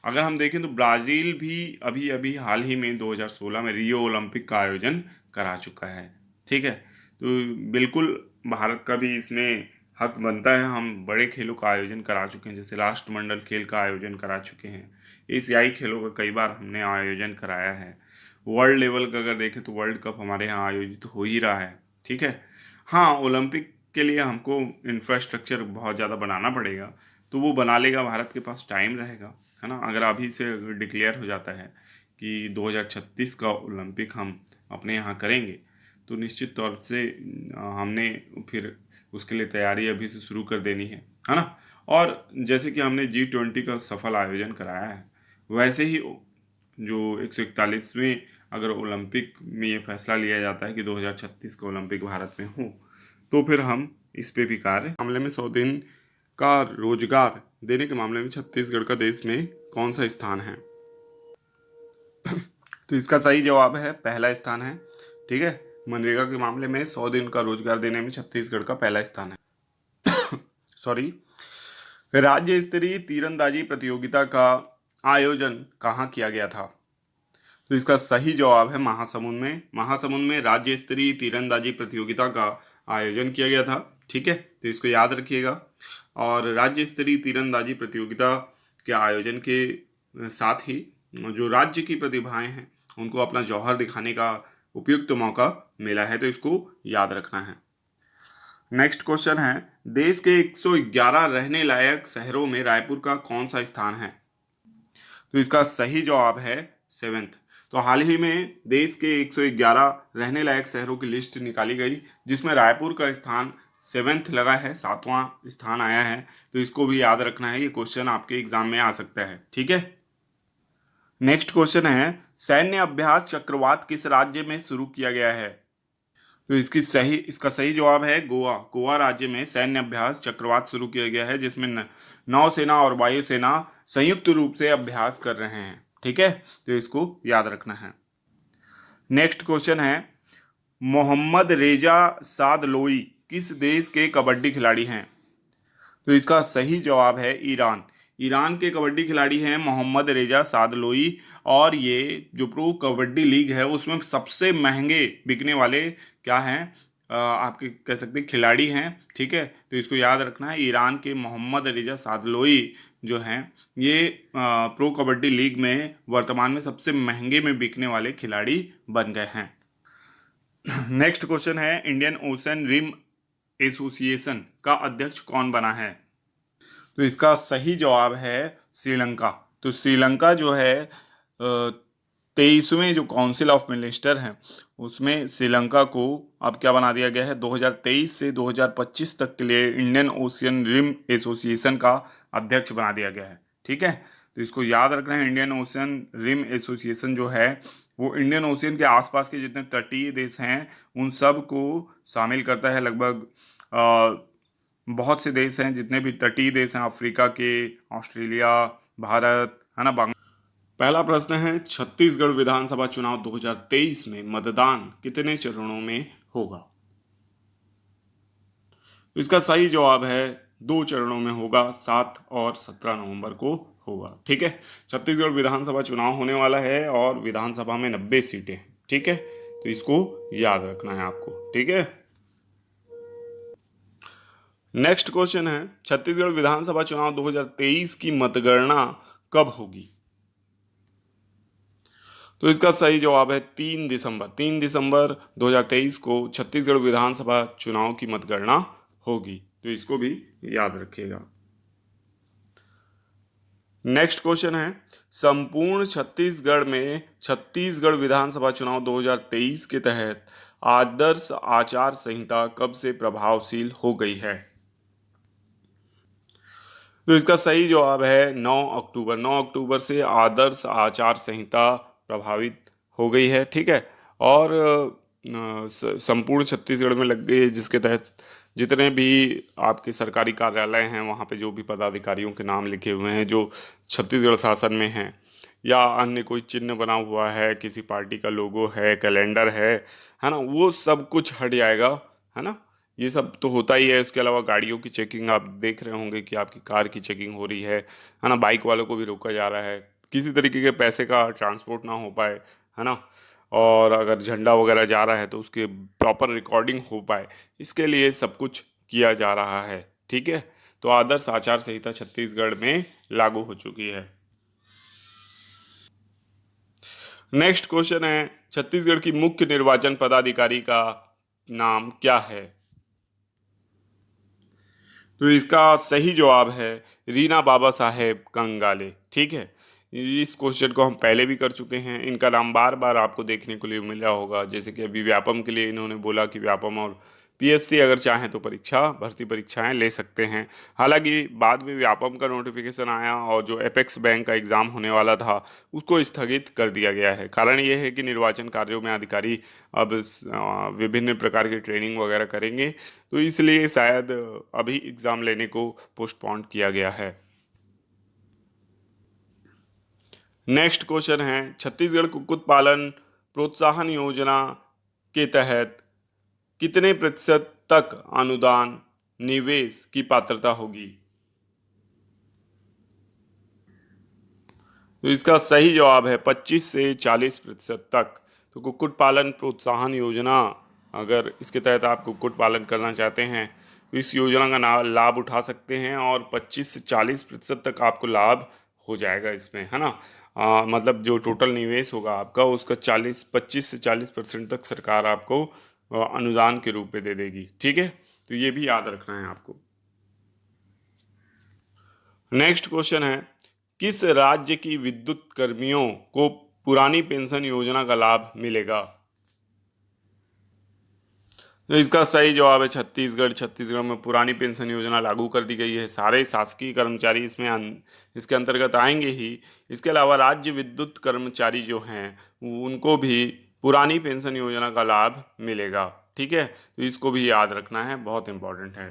Speaker 1: अगर हम देखें तो ब्राज़ील भी अभी अभी हाल ही में 2016 में रियो ओलंपिक का आयोजन करा चुका है, ठीक है। तो बिल्कुल भारत का भी इसमें हक बनता है। हम बड़े खेलों का आयोजन करा चुके हैं, जैसे राष्ट्रमंडल खेल का आयोजन करा चुके हैं। एशियाई खेलों का कई बार हमने आयोजन कराया है। वर्ल्ड लेवल का अगर देखें तो वर्ल्ड कप हमारे यहाँ आयोजित हो ही रहा है, ठीक है। हाँ, ओलंपिक के लिए हमको इंफ्रास्ट्रक्चर बहुत ज़्यादा बनाना पड़ेगा, तो वो बना लेगा, भारत के पास टाइम रहेगा, है ना। अगर अभी से डिक्लेयर हो जाता है कि 2036 का ओलंपिक हम अपने यहाँ करेंगे, तो निश्चित तौर से हमने फिर उसके लिए तैयारी अभी से शुरू कर देनी है ना। और जैसे कि हमने G20 का सफल आयोजन कराया है, वैसे ही जो 141वें अगर ओलंपिक में ये फैसला लिया जाता है कि 2036 का ओलंपिक भारत में हो, तो फिर हम इस पे भी कार्य मामले में 100 दिन का रोजगार देने के मामले में छत्तीसगढ़ का देश में कौन सा स्थान है? तो इसका सही जवाब है पहला स्थान है, ठीक है। मनरेगा के मामले में 100 दिन का रोजगार देने में छत्तीसगढ़ का पहला स्थान है। सॉरी। राज्य स्तरीय तीरंदाजी प्रतियोगिता का आयोजन कहाँ किया गया था? तो इसका सही जवाब है महासमुंद में। महासमुंद में राज्य स्तरीय तीरंदाजी प्रतियोगिता का आयोजन किया गया था, ठीक है। तो इसको याद रखिएगा। और राज्य स्तरीय तीरंदाजी प्रतियोगिता के आयोजन के साथ ही जो राज्य की प्रतिभाएं हैं उनको अपना जौहर दिखाने का उपयुक्त मौका मिला है, तो इसको याद रखना है। नेक्स्ट क्वेश्चन है देश के 111 रहने लायक शहरों में रायपुर का कौन सा स्थान है? तो इसका सही जवाब है 7th। तो हाल ही में देश के 111 रहने लायक शहरों की लिस्ट निकाली गई, जिसमें रायपुर का स्थान 7th लगा है, 7वां स्थान आया है। तो इसको भी याद रखना है, ये क्वेश्चन आपके एग्जाम में आ सकता है, ठीक है। नेक्स्ट क्वेश्चन है सैन्य अभ्यास चक्रवात किस राज्य में शुरू किया गया है? तो इसका सही जवाब है गोवा। गोवा राज्य में सैन्य अभ्यास चक्रवात शुरू किया गया है, जिसमें नौसेना और वायुसेना संयुक्त रूप से अभ्यास कर रहे हैं, ठीक है। तो इसको याद रखना है। नेक्स्ट क्वेश्चन है मोहम्मद रेजा सादलोई किस देश के कबड्डी खिलाड़ी हैं? तो इसका सही जवाब है ईरान। ईरान के कबड्डी खिलाड़ी हैं मोहम्मद रेजा सादलोई, और ये जो प्रो कबड्डी लीग है उसमें सबसे महंगे बिकने वाले क्या हैं, आपके कह सकते हैं खिलाड़ी हैं, ठीक है। तो इसको याद रखना है। ईरान के मोहम्मद रेजा सादलोई जो हैं ये प्रो कबड्डी लीग में वर्तमान में सबसे महंगे में बिकने वाले खिलाड़ी बन गए हैं। नेक्स्ट क्वेश्चन है इंडियन ओशन रिम एसोसिएशन का अध्यक्ष कौन बना है? तो इसका सही जवाब है श्रीलंका। तो श्रीलंका जो है 23वें जो काउंसिल ऑफ मिनिस्टर हैं उसमें श्रीलंका को अब क्या बना दिया गया है, 2023 से 2025 तक के लिए इंडियन ओशियन रिम एसोसिएशन का अध्यक्ष बना दिया गया है, ठीक है। तो इसको याद रखना है। इंडियन ओशन रिम एसोसिएशन जो है वो इंडियन ओशियन के आसपास के जितने तटीय देश हैं उन सब को शामिल करता है। लगभग बहुत से देश हैं, जितने भी तटीय देश हैं, अफ्रीका के, ऑस्ट्रेलिया, भारत, है ना, बांग्लादेश। पहला प्रश्न है, छत्तीसगढ़ विधानसभा चुनाव 2023 में मतदान कितने चरणों में होगा? तो इसका सही जवाब है 2 चरणों में होगा, 7 और 17 नवंबर को होगा। ठीक है, छत्तीसगढ़ विधानसभा चुनाव होने वाला है और विधानसभा में 90 सीटें हैं। ठीक है, तो इसको याद रखना है आपको। ठीक है, नेक्स्ट क्वेश्चन है, छत्तीसगढ़ विधानसभा चुनाव 2023 की मतगणना कब होगी? तो इसका सही जवाब है 3 दिसंबर। 3 दिसंबर 2023 को छत्तीसगढ़ विधानसभा चुनाव की मतगणना होगी, तो इसको भी याद रखिएगा। नेक्स्ट क्वेश्चन है, संपूर्ण छत्तीसगढ़ में छत्तीसगढ़ विधानसभा चुनाव 2023 के तहत आदर्श आचार संहिता कब से प्रभावशील हो गई है? तो इसका सही जवाब है 9 अक्टूबर। 9 अक्टूबर से आदर्श आचार संहिता प्रभावित हो गई है। ठीक है, और संपूर्ण छत्तीसगढ़ में लग गई है, जिसके तहत जितने भी आपके सरकारी कार्यालय हैं वहाँ पे जो भी पदाधिकारियों के नाम लिखे हुए हैं जो छत्तीसगढ़ शासन में हैं, या अन्य कोई चिन्ह बना हुआ है, किसी पार्टी का लोगो है, कैलेंडर है ना, वो सब कुछ हट जाएगा। है ना, ये सब तो होता ही है। इसके अलावा गाड़ियों की चेकिंग आप देख रहे होंगे कि आपकी कार की चेकिंग हो रही है ना, बाइक वालों को भी रोका जा रहा है, किसी तरीके के पैसे का ट्रांसपोर्ट ना हो पाए, है ना, और अगर झंडा वगैरह जा रहा है तो उसके प्रॉपर रिकॉर्डिंग हो पाए, इसके लिए सब कुछ किया जा रहा है। ठीक है, तो आदर्श आचार संहिता छत्तीसगढ़ में लागू हो चुकी है। नेक्स्ट क्वेश्चन है, छत्तीसगढ़ की मुख्य निर्वाचन पदाधिकारी का नाम क्या है? तो इसका सही जवाब है रीना बाबा साहेब कंगाले। ठीक है, इस क्वेश्चन को हम पहले भी कर चुके हैं। इनका नाम बार बार आपको देखने को लिए मिला होगा, जैसे कि अभी व्यापम के लिए इन्होंने बोला कि व्यापम और पीएससी अगर चाहें तो भर्ती परीक्षाएं ले सकते हैं। हालांकि बाद में व्यापम का नोटिफिकेशन आया और जो एपेक्स बैंक का एग्ज़ाम होने वाला था उसको स्थगित कर दिया गया है। कारण ये है कि निर्वाचन कार्यों में अधिकारी अब विभिन्न प्रकार की ट्रेनिंग वगैरह करेंगे, तो इसलिए शायद अभी एग्ज़ाम लेने को पोस्टपोन किया गया है। नेक्स्ट क्वेश्चन है, छत्तीसगढ़ कुक्कुट पालन प्रोत्साहन योजना के तहत कितने प्रतिशत तक अनुदान निवेश की पात्रता होगी? तो इसका सही जवाब है 25 से 40% तक। तो कुक्कुट पालन प्रोत्साहन योजना, अगर इसके तहत आप कुक्कुट पालन करना चाहते हैं तो इस योजना का लाभ उठा सकते हैं और 25 से 40% तक आपको लाभ हो जाएगा इसमें, है ना। मतलब जो टोटल निवेश होगा आपका उसका 25 से 40% तक सरकार आपको अनुदान के रूप में दे देगी। ठीक है, तो ये भी याद रखना है आपको। नेक्स्ट क्वेश्चन है, किस राज्य की विद्युत कर्मियों को पुरानी पेंशन योजना का लाभ मिलेगा? तो इसका सही जवाब है छत्तीसगढ़। छत्तीसगढ़ में पुरानी पेंशन योजना लागू कर दी गई है। सारे शासकीय कर्मचारी इसके अंतर्गत आएंगे ही। इसके अलावा राज्य विद्युत कर्मचारी जो हैं उनको भी पुरानी पेंशन योजना का लाभ मिलेगा। ठीक है, तो इसको भी याद रखना है, बहुत इंपॉर्टेंट है।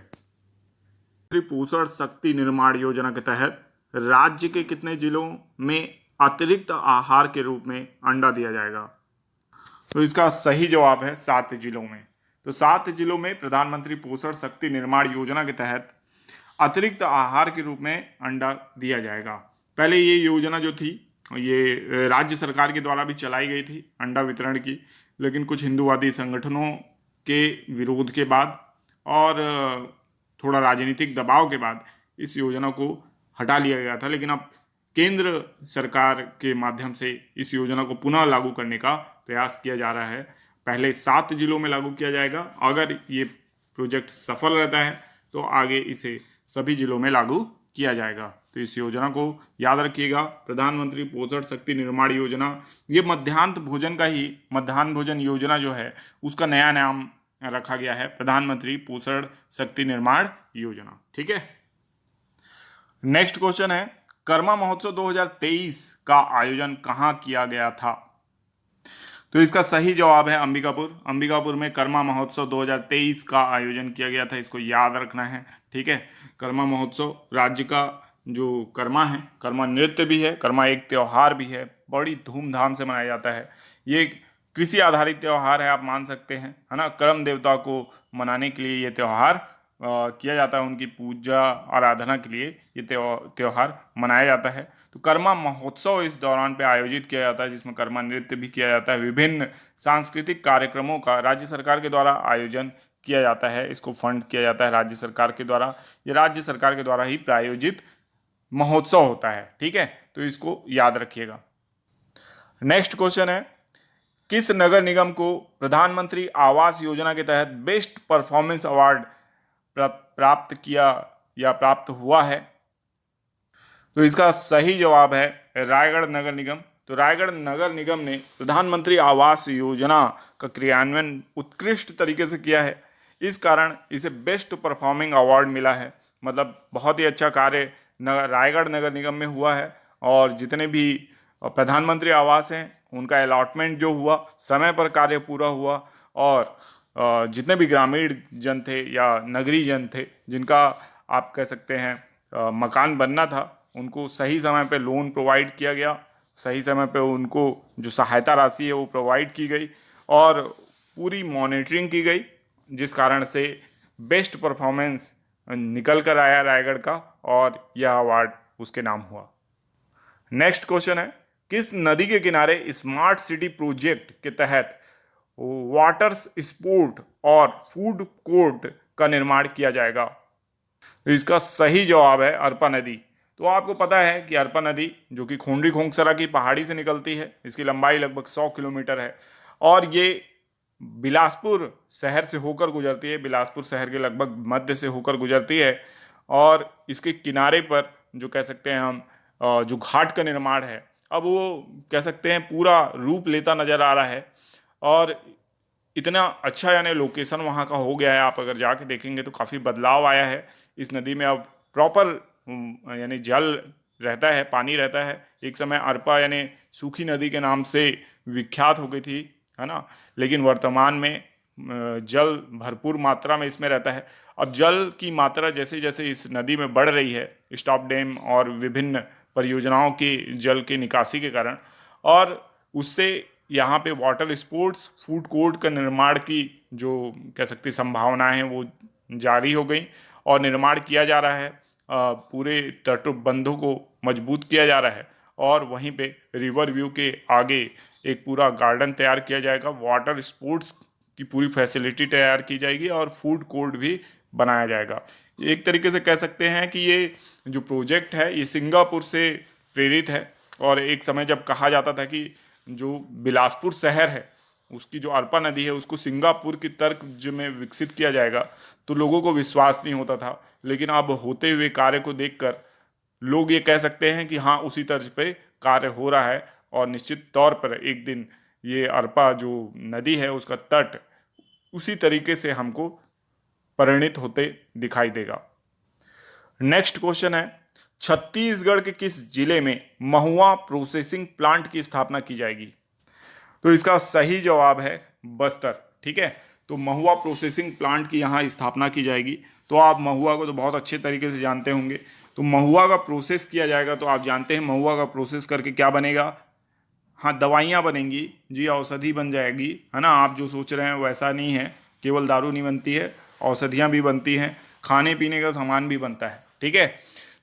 Speaker 1: पोषण शक्ति निर्माण योजना के तहत राज्य के कितने जिलों में अतिरिक्त आहार के रूप में अंडा दिया जाएगा? तो इसका सही जवाब है 7 जिलों में। तो 7 जिलों में प्रधानमंत्री पोषण शक्ति निर्माण योजना के तहत अतिरिक्त आहार के रूप में अंडा दिया जाएगा। पहले ये योजना जो थी ये राज्य सरकार के द्वारा भी चलाई गई थी अंडा वितरण की, लेकिन कुछ हिंदूवादी संगठनों के विरोध के बाद और थोड़ा राजनीतिक दबाव के बाद इस योजना को हटा लिया गया था। लेकिन अब केंद्र सरकार के माध्यम से इस योजना को पुनः लागू करने का प्रयास किया जा रहा है। पहले 7 जिलों में लागू किया जाएगा, अगर ये प्रोजेक्ट सफल रहता है तो आगे इसे सभी जिलों में लागू किया जाएगा। तो इस योजना को याद रखिएगा, प्रधानमंत्री पोषण शक्ति निर्माण योजना। ये मध्याह्न भोजन योजना जो है उसका नया नाम रखा गया है, प्रधानमंत्री पोषण शक्ति निर्माण योजना। ठीक है, नेक्स्ट क्वेश्चन है, कर्मा महोत्सव 2023 का आयोजन कहाँ किया गया था? तो इसका सही जवाब है अंबिकापुर। अंबिकापुर में कर्मा महोत्सव 2023 का आयोजन किया गया था, इसको याद रखना है। ठीक है, कर्मा महोत्सव राज्य का जो कर्मा है, कर्मा नृत्य भी है, कर्मा एक त्योहार भी है, बड़ी धूमधाम से मनाया जाता है। ये एक कृषि आधारित त्योहार है, आप मान सकते हैं, है ना। कर्म देवता को मनाने के लिए ये त्योहार किया जाता है, उनकी पूजा आराधना के लिए ये त्योहार मनाया जाता है। तो कर्मा महोत्सव इस दौरान पे आयोजित किया जाता है, जिसमें कर्मा नृत्य भी किया जाता है। विभिन्न सांस्कृतिक कार्यक्रमों का राज्य सरकार के द्वारा आयोजन किया जाता है, इसको फंड किया जाता है राज्य सरकार के द्वारा। ये राज्य सरकार के द्वारा ही प्रायोजित महोत्सव होता है। ठीक है, तो इसको याद रखिएगा। नेक्स्ट क्वेश्चन है, किस नगर निगम को प्रधानमंत्री आवास योजना के तहत बेस्ट परफॉर्मेंस अवार्ड प्राप्त किया या प्राप्त हुआ है? तो इसका सही जवाब है रायगढ़ नगर निगम। तो रायगढ़ नगर निगम ने प्रधानमंत्री आवास योजना का क्रियान्वयन उत्कृष्ट तरीके से किया है, इस कारण इसे बेस्ट परफॉर्मिंग अवार्ड मिला है। मतलब बहुत ही अच्छा कार्य रायगढ़ नगर निगम में हुआ है, और जितने भी प्रधानमंत्री आवास हैं उनका अलॉटमेंट जो हुआ, समय पर कार्य पूरा हुआ, और जितने भी ग्रामीण जन थे या नगरीय जन थे जिनका आप कह सकते हैं मकान बनना था, उनको सही समय पे लोन प्रोवाइड किया गया, सही समय पे उनको जो सहायता राशि है वो प्रोवाइड की गई, और पूरी मॉनिटरिंग की गई, जिस कारण से बेस्ट परफॉर्मेंस निकल कर आया रायगढ़ का, और यह अवार्ड उसके नाम हुआ। नेक्स्ट क्वेश्चन है, किस नदी के किनारे स्मार्ट सिटी प्रोजेक्ट के तहत वाटर स्पोर्ट और फूड कोर्ट का निर्माण किया जाएगा? तो इसका सही जवाब है अरपा नदी। तो आपको पता है कि अरपा नदी जो कि खोंडी खोंगसरा की पहाड़ी से निकलती है, इसकी लंबाई लगभग 100 किलोमीटर है, और ये बिलासपुर शहर से होकर गुजरती है, बिलासपुर शहर के लगभग मध्य से होकर गुजरती है, और इसके किनारे पर जो कह सकते हैं हम जो घाट का निर्माण है, अब वो कह सकते हैं पूरा रूप लेता नजर आ रहा है, और इतना अच्छा यानी लोकेशन वहाँ का हो गया है। आप अगर जाके देखेंगे तो काफ़ी बदलाव आया है इस नदी में। अब प्रॉपर यानी जल रहता है, पानी रहता है। एक समय अरपा यानी सूखी नदी के नाम से विख्यात हो गई थी, है ना, लेकिन वर्तमान में जल भरपूर मात्रा में इसमें रहता है। अब जल की मात्रा जैसे जैसे इस नदी में बढ़ रही है, स्टॉप डैम और विभिन्न परियोजनाओं की जल की निकासी के कारण, और उससे यहाँ पे वाटर स्पोर्ट्स फूड कोर्ट का निर्माण की जो कह सकते संभावनाएं हैं वो जारी हो गई, और निर्माण किया जा रहा है। पूरे तटबंधों को मजबूत किया जा रहा है, और वहीं पे रिवर व्यू के आगे एक पूरा गार्डन तैयार किया जाएगा, वाटर स्पोर्ट्स की पूरी फैसिलिटी तैयार की जाएगी, और फूड कोर्ट भी बनाया जाएगा। एक तरीके से कह सकते हैं कि ये जो प्रोजेक्ट है ये सिंगापुर से प्रेरित है, और एक समय जब कहा जाता था कि जो बिलासपुर शहर है उसकी जो अरपा नदी है उसको सिंगापुर की तर्ज में विकसित किया जाएगा, तो लोगों को विश्वास नहीं होता था, लेकिन अब होते हुए कार्य को देखकर लोग ये कह सकते हैं कि हाँ उसी तर्ज पे कार्य हो रहा है, और निश्चित तौर पर एक दिन ये अरपा जो नदी है उसका तट उसी तरीके से हमको परिणित होते दिखाई देगा। नेक्स्ट क्वेश्चन है, छत्तीसगढ़ के किस जिले में महुआ प्रोसेसिंग प्लांट की स्थापना की जाएगी? तो इसका सही जवाब है बस्तर। ठीक है, तो महुआ प्रोसेसिंग प्लांट की यहाँ स्थापना की जाएगी। तो आप महुआ को तो बहुत अच्छे तरीके से जानते होंगे। तो महुआ का प्रोसेस किया जाएगा, तो आप जानते हैं महुआ का प्रोसेस करके क्या बनेगा? हाँ, दवाइयाँ बनेंगी जी, औषधि बन जाएगी, है ना। आप जो सोच रहे हैं वैसा नहीं है, केवल दारू नहीं बनती है, औषधियाँ भी बनती हैं, खाने पीने का सामान भी बनता है। ठीक है,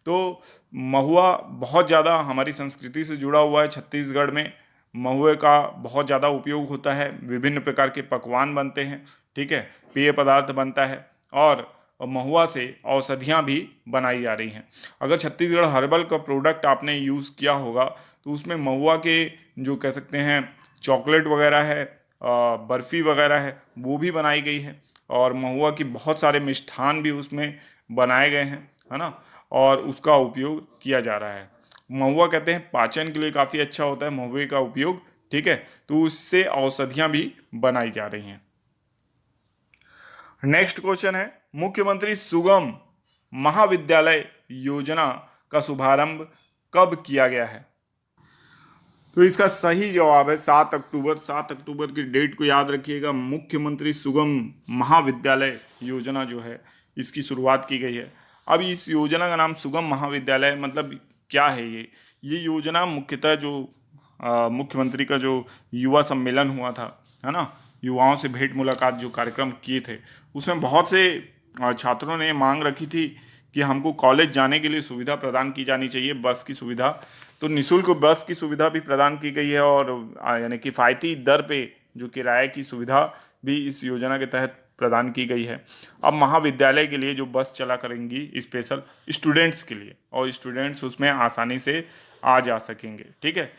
Speaker 1: तो महुआ बहुत ज़्यादा हमारी संस्कृति से जुड़ा हुआ है। छत्तीसगढ़ में महुए का बहुत ज़्यादा उपयोग होता है, विभिन्न प्रकार के पकवान बनते हैं, ठीक है, पेय पदार्थ बनता है, और महुआ से औषधियाँ भी बनाई जा रही हैं। अगर छत्तीसगढ़ हर्बल का प्रोडक्ट आपने यूज़ किया होगा तो उसमें महुआ के जो कह सकते हैं चॉकलेट वगैरह है, बर्फ़ी वगैरह है, वो भी बनाई गई है, और महुआ की बहुत सारे मिष्ठान भी उसमें बनाए गए हैं, है ना, और उसका उपयोग किया जा रहा है। महुआ कहते हैं पाचन के लिए काफ़ी अच्छा होता है महुए का उपयोग। ठीक है, तो उससे औषधियाँ भी बनाई जा रही हैं। नेक्स्ट क्वेश्चन है, मुख्यमंत्री सुगम महाविद्यालय योजना का शुभारंभ कब किया गया है? तो इसका सही जवाब है 7 अक्टूबर। 7 अक्टूबर की डेट को याद रखिएगा। मुख्यमंत्री सुगम महाविद्यालय योजना जो है, इसकी शुरुआत की गई है। अब इस योजना का नाम सुगम महाविद्यालय मतलब क्या है? ये योजना मुख्यतः जो मुख्यमंत्री का जो युवा सम्मेलन हुआ था, है ना, युवाओं से भेंट मुलाकात जो कार्यक्रम किए थे, उसमें बहुत से छात्रों ने मांग रखी थी कि हमको कॉलेज जाने के लिए सुविधा प्रदान की जानी चाहिए, बस की सुविधा। तो निःशुल्क बस की सुविधा भी प्रदान की गई है और यानी किफ़ायती दर पे जो किराए की सुविधा भी इस योजना के तहत प्रदान की गई है। अब महाविद्यालय के लिए जो बस चला करेंगी स्पेशल स्टूडेंट्स के लिए, और स्टूडेंट्स उसमें आसानी से आ जा सकेंगे, ठीक है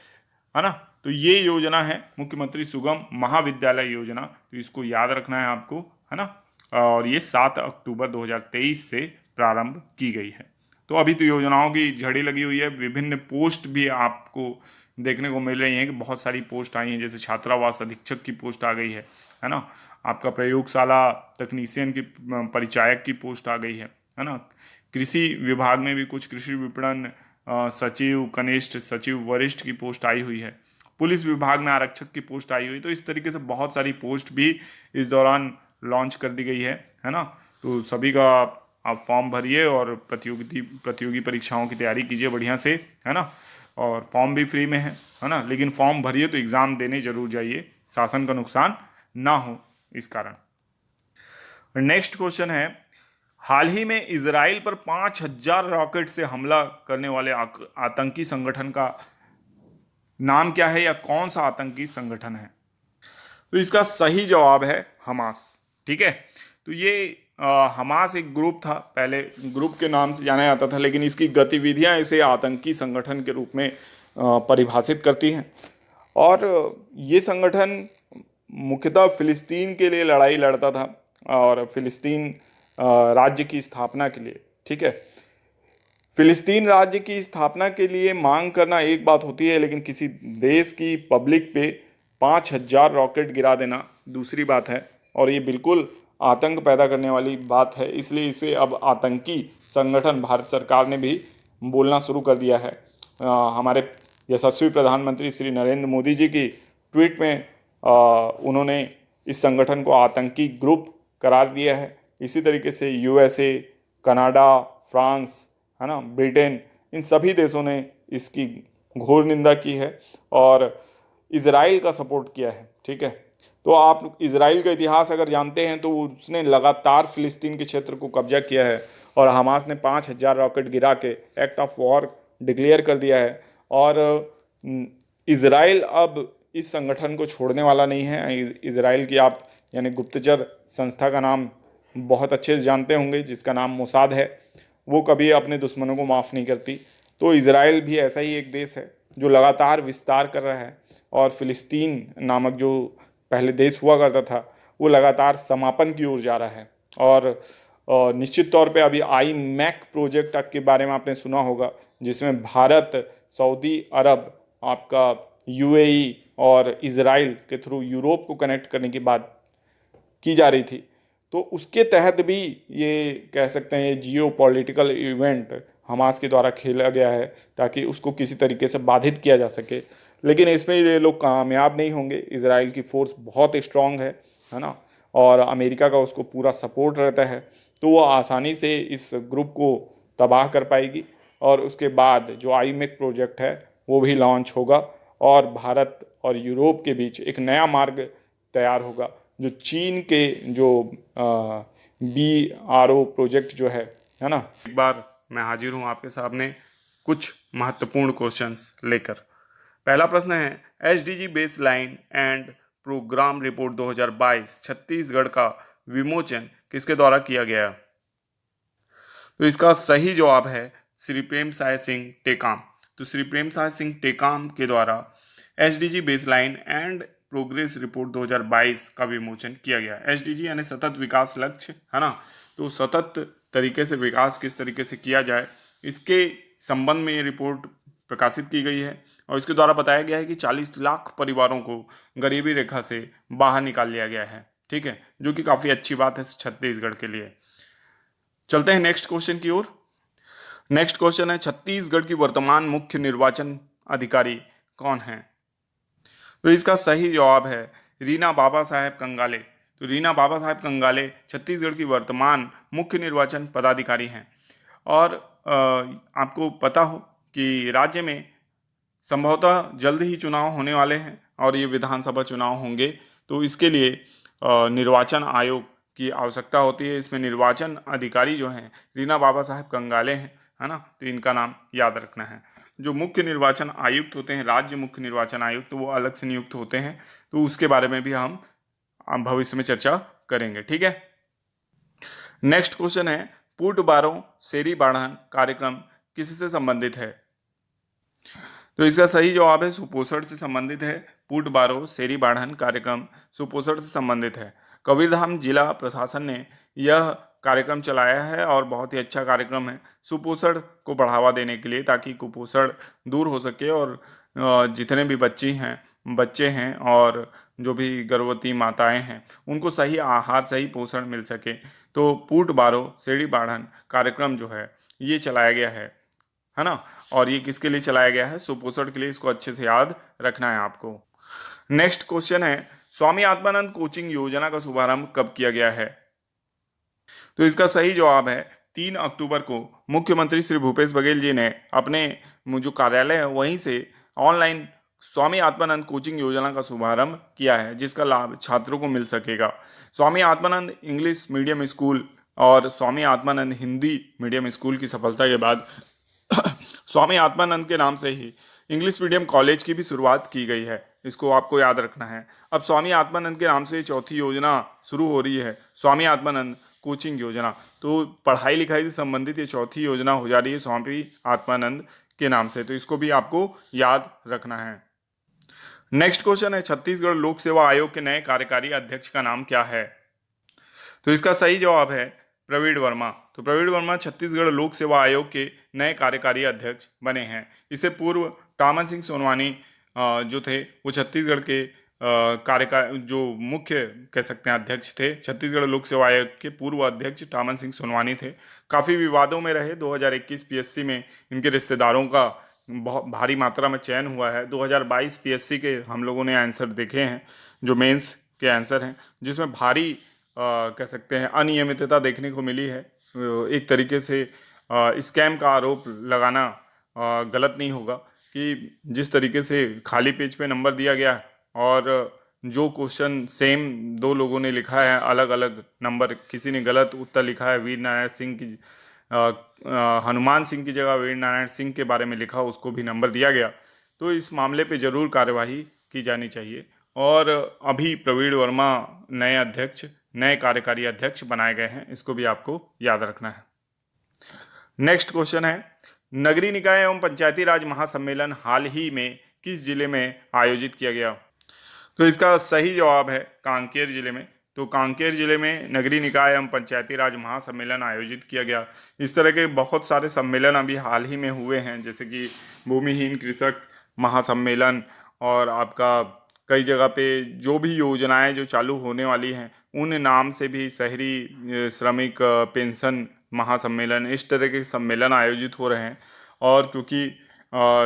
Speaker 1: ना। तो ये योजना है मुख्यमंत्री सुगम महाविद्यालय योजना, तो इसको याद रखना है आपको, है ना। और ये 7 अक्टूबर 2023 से प्रारंभ की गई है। तो अभी तो योजनाओं की झड़ी लगी हुई है, विभिन्न पोस्ट भी आपको देखने को मिल रही हैं कि बहुत सारी पोस्ट आई हैं, जैसे छात्रावास अधीक्षक की पोस्ट आ गई है ना। आपका प्रयोगशाला तकनीशियन की परिचायक की पोस्ट आ गई है ना। कृषि विभाग में भी कुछ कृषि विपणन सचिव, कनिष्ठ सचिव, वरिष्ठ की पोस्ट आई हुई है। पुलिस विभाग में आरक्षक की पोस्ट आई हुई। तो इस तरीके से बहुत सारी पोस्ट भी इस दौरान लॉन्च कर दी गई है ना। तो सभी का आप फॉर्म भरिए और प्रतियोगी परीक्षाओं की तैयारी कीजिए बढ़िया से, है ना। और फॉर्म भी फ्री में है ना, लेकिन फॉर्म भरिए तो एग्ज़ाम देने जरूर जाइए, शासन का नुकसान ना हो इस कारण। नेक्स्ट क्वेश्चन है, हाल ही में इजराइल पर 5000 रॉकेट से हमला करने वाले आतंकी संगठन का नाम क्या है, या कौन सा आतंकी संगठन है? तो इसका सही जवाब है हमास, ठीक है। तो ये हमास एक ग्रुप था, पहले ग्रुप के नाम से जाना जाता था, लेकिन इसकी गतिविधियां इसे आतंकी संगठन के रूप में परिभाषित करती हैं। और ये संगठन मुख्यतः फिलिस्तीन के लिए लड़ाई लड़ता था और फिलिस्तीन राज्य की स्थापना के लिए, ठीक है। फिलिस्तीन राज्य की स्थापना के लिए मांग करना एक बात होती है, लेकिन किसी देश की पब्लिक पे 5000 रॉकेट गिरा देना दूसरी बात है, और ये बिल्कुल आतंक पैदा करने वाली बात है। इसलिए इसे अब आतंकी संगठन भारत सरकार ने भी बोलना शुरू कर दिया है। हमारे यशस्वी प्रधानमंत्री श्री नरेंद्र मोदी जी की ट्वीट में उन्होंने इस संगठन को आतंकी ग्रुप करार दिया है। इसी तरीके से यूएसए, कनाडा, फ्रांस, है ना, ब्रिटेन, इन सभी देशों ने इसकी घोर निंदा की है और इजराइल का सपोर्ट किया है, ठीक है। तो आप इजराइल का इतिहास अगर जानते हैं तो उसने लगातार फिलिस्तीन के क्षेत्र को कब्जा किया है, और हमास ने 5000 रॉकेट गिरा के एक्ट ऑफ वॉर डिक्लेयर कर दिया है। और इजराइल अब इस संगठन को छोड़ने वाला नहीं है। इजराइल की आप यानी गुप्तचर संस्था का नाम बहुत अच्छे से जानते होंगे, जिसका नाम मोसाद है। वो कभी अपने दुश्मनों को माफ़ नहीं करती। तो इजराइल भी ऐसा ही एक देश है जो लगातार विस्तार कर रहा है, और फिलिस्तीन नामक जो पहले देश हुआ करता था वो लगातार समापन की ओर जा रहा है। और निश्चित तौर पे अभी आई मैक प्रोजेक्ट के बारे में आपने सुना होगा, जिसमें भारत, सऊदी अरब, आपका यूएई और इजराइल के थ्रू यूरोप को कनेक्ट करने की बात की जा रही थी। तो उसके तहत भी ये कह सकते हैं ये जियो पॉलिटिकल इवेंट हमास के द्वारा खेला गया है, ताकि उसको किसी तरीके से बाधित किया जा सके। लेकिन इसमें ये लोग कामयाब नहीं होंगे। इजराइल की फोर्स बहुत स्ट्रांग है ना, और अमेरिका का उसको पूरा सपोर्ट रहता है। तो वो आसानी से इस ग्रुप को तबाह कर पाएगी, और उसके बाद जो आईमेक प्रोजेक्ट है वो भी लॉन्च होगा, और भारत और यूरोप के बीच एक नया मार्ग तैयार होगा। जो चीन के जो BRO प्रोजेक्ट जो है ना। एक बार मैं हाजिर हूँ आपके सामने कुछ महत्वपूर्ण क्वेश्चंस लेकर। पहला प्रश्न है, SDG baseline and programme report 2022 Chhattisgarh का विमोचन किसके द्वारा किया गया? तो इसका सही जवाब है श्री प्रेम साय सिंह टेकाम। तो श्री प्रेम साय सिंह टेकाम के द्वारा SDG baseline and progress report 2022 का विमोचन किया गया। SDG यानी सतत विकास लक्ष्य, है ना। तो सतत तरीके से विकास किस तरीके से किया जाए, इसके संबंध में ये रिपोर्ट प्रकाशित की गई है, और इसके द्वारा बताया गया है कि 40 लाख परिवारों को गरीबी रेखा से बाहर निकाल लिया गया है, ठीक है, जो कि काफ़ी अच्छी बात है छत्तीसगढ़ के लिए। चलते हैं नेक्स्ट क्वेश्चन की ओर। नेक्स्ट क्वेश्चन है छत्तीसगढ़ की वर्तमान मुख्य निर्वाचन अधिकारी कौन है? तो इसका सही जवाब है रीना बाबा साहेब कंगाले। तो रीना बाबा साहेब कंगाले छत्तीसगढ़ की वर्तमान मुख्य निर्वाचन पदाधिकारी हैं। और आपको पता हो कि राज्य में संभवतः जल्द ही चुनाव होने वाले हैं और ये विधानसभा चुनाव होंगे, तो इसके लिए निर्वाचन आयोग की आवश्यकता होती है। इसमें निर्वाचन अधिकारी जो हैं रीना बाबा साहेब कंगाले हैं, है ना, तो इनका नाम याद रखना है। जो मुख्य निर्वाचन आयुक्त होते हैं, राज्य मुख्य निर्वाचन आयुक्त, तो वो अलग से नियुक्त होते हैं, तो उसके बारे में भी हम भविष्य में चर्चा करेंगे, ठीक है। नेक्स्ट क्वेश्चन है पूट बारो शेरी बाढ़न कार्यक्रम किससे संबंधित है? तो इसका सही जवाब है सुपोषण से संबंधित है। पूट बारो शेरी बाढ़न कार्यक्रम सुपोषण से संबंधित है। कबीरधाम जिला प्रशासन ने यह कार्यक्रम चलाया है और बहुत ही अच्छा कार्यक्रम है सुपोषण को बढ़ावा देने के लिए, ताकि कुपोषण दूर हो सके और जितने भी बच्चे हैं और जो भी गर्भवती माताएं हैं उनको सही आहार, सही पोषण मिल सके। तो पूट बारो शेरी बाढ़न कार्यक्रम जो है ये चलाया गया है ना। और ये किसके लिए चलाया गया है? सुपोषण के लिए। इसको अच्छे से याद रखना है आपको। नेक्स्ट क्वेश्चन है स्वामी आत्मानंद कोचिंग योजना का शुभारंभ कब किया गया है? तो इसका सही जवाब है 3 अक्टूबर को मुख्यमंत्री श्री भूपेश बघेल जी ने अपने जो कार्यालय है वहीं से ऑनलाइन स्वामी आत्मानंद कोचिंग योजना का शुभारंभ किया है, जिसका लाभ छात्रों को मिल सकेगा। Swami Atmanand English medium school और स्वामी आत्मानंद हिंदी मीडियम स्कूल की सफलता के बाद स्वामी आत्मानंद के नाम से ही इंग्लिश मीडियम कॉलेज की भी शुरुआत की गई है। इसको आपको याद रखना है। अब स्वामी आत्मानंद के नाम से चौथी योजना शुरू हो रही है, स्वामी आत्मानंद कोचिंग योजना। तो पढ़ाई लिखाई से संबंधित ये चौथी योजना हो जा रही है स्वामी आत्मानंद के नाम से, तो इसको भी आपको याद रखना है। नेक्स्ट क्वेश्चन है छत्तीसगढ़ लोक सेवा आयोग के नए कार्यकारी अध्यक्ष का नाम क्या है? तो इसका सही जवाब है प्रवीण वर्मा। तो प्रवीण वर्मा छत्तीसगढ़ लोक सेवा आयोग के नए कार्यकारी अध्यक्ष बने हैं। इससे पूर्व टामन सिंह सोनवानी जो थे वो छत्तीसगढ़ के जो मुख्य कह सकते हैं अध्यक्ष थे। छत्तीसगढ़ लोक सेवा आयोग के पूर्व अध्यक्ष टामन सिंह सोनवानी थे। काफ़ी विवादों में रहे। 2021 पीएससी में इनके रिश्तेदारों का बहुत भारी मात्रा में चयन हुआ है। 2022 पीएससी के हम लोगों ने आंसर देखे हैं, जो मेंस के आंसर हैं, जिसमें भारी कह सकते हैं अनियमितता देखने को मिली है। एक तरीके से स्कैम का आरोप लगाना गलत नहीं होगा कि जिस तरीके से खाली पेज पे नंबर दिया गया और जो क्वेश्चन सेम दो लोगों ने लिखा है, अलग अलग नंबर, किसी ने गलत उत्तर लिखा है, वीर नारायण सिंह की हनुमान सिंह की जगह वीर नारायण सिंह के बारे में लिखा, उसको भी नंबर दिया गया। तो इस मामले पे ज़रूर कार्यवाही की जानी चाहिए। और अभी प्रवीण वर्मा नए कार्यकारी अध्यक्ष बनाए गए हैं, इसको भी आपको याद रखना है। नेक्स्ट क्वेश्चन है नगरीय निकाय एवं पंचायती राज महासम्मेलन हाल ही में किस जिले में आयोजित किया गया? तो इसका सही जवाब है कांकेर जिले में। तो कांकेर जिले में नगरीय निकाय एवं पंचायती राज महासम्मेलन आयोजित किया गया। इस तरह के बहुत सारे सम्मेलन अभी हाल ही में हुए हैं, जैसे कि भूमिहीन कृषक महासम्मेलन, और आपका कई जगह पे जो भी योजनाएं जो चालू होने वाली हैं उन नाम से भी शहरी श्रमिक पेंशन महासम्मेलन, इस तरह के सम्मेलन आयोजित हो रहे हैं। और क्योंकि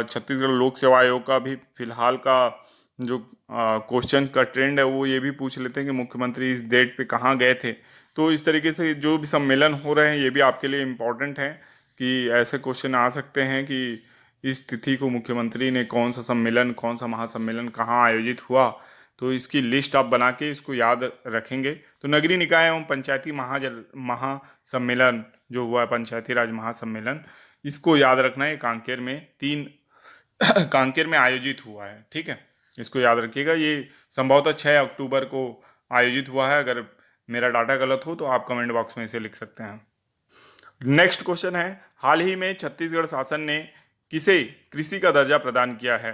Speaker 1: छत्तीसगढ़ लोक सेवा आयोग का भी फिलहाल का जो क्वेश्चन का ट्रेंड है वो ये भी पूछ लेते हैं कि मुख्यमंत्री इस डेट पे कहाँ गए थे। तो इस तरीके से जो भी सम्मेलन हो रहे हैं ये भी आपके लिए इम्पोर्टेंट है कि ऐसे क्वेश्चन आ सकते हैं कि इस तिथि को मुख्यमंत्री ने कौन सा सम्मेलन, कौन सा महासम्मेलन कहाँ आयोजित हुआ। तो इसकी लिस्ट आप बना के इसको याद रखेंगे। तो नगरीय निकाय एवं पंचायती महासम्मेलन जो हुआ है, पंचायती राज महासम्मेलन, इसको याद रखना है। कांकेर में आयोजित हुआ है, ठीक है, इसको याद रखिएगा। ये संभवतः 6 अक्टूबर को आयोजित हुआ है। अगर मेरा डाटा गलत हो तो आप कमेंट बॉक्स में इसे लिख सकते हैं। नेक्स्ट क्वेश्चन है हाल ही में छत्तीसगढ़ शासन ने किसे कृषि का दर्जा प्रदान किया है?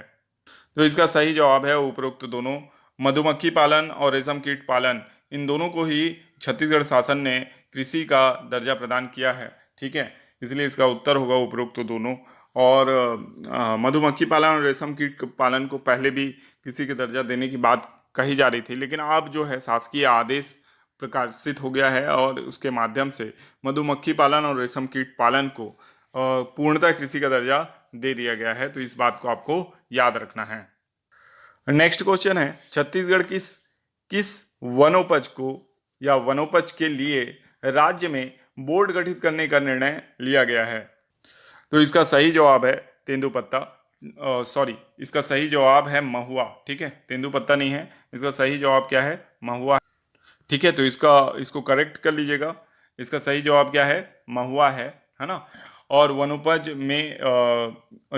Speaker 1: तो इसका सही जवाब है उपरोक्त दोनों। मधुमक्खी पालन और रेशम कीट पालन, इन दोनों को ही छत्तीसगढ़ शासन ने कृषि का दर्जा प्रदान किया है, ठीक है, इसलिए इसका उत्तर होगा उपरोक्त दोनों। और मधुमक्खी पालन और रेशम कीट पालन को पहले भी कृषि का दर्जा देने की बात कही जा रही थी, लेकिन अब जो है शासकीय आदेश प्रकाशित हो गया है और उसके माध्यम से मधुमक्खी पालन और रेशम कीट पालन को पूर्णतः कृषि का दर्जा दे दिया गया है। तो इस बात को आपको याद रखना है। नेक्स्ट क्वेश्चन है, छत्तीसगढ़ किस वनोपज को या वनोपज के लिए राज्य में बोर्ड गठित करने का निर्णय लिया गया है? तो इसका सही जवाब है तेंदुपत्ता। सॉरी, इसका सही जवाब है महुआ। ठीक है, तेंदुपत्ता नहीं है, इसका सही जवाब क्या है? महुआ। ठीक है, तो इसको करेक्ट कर लीजिएगा। इसका सही जवाब क्या है? महुआ है ना। और वनोपज में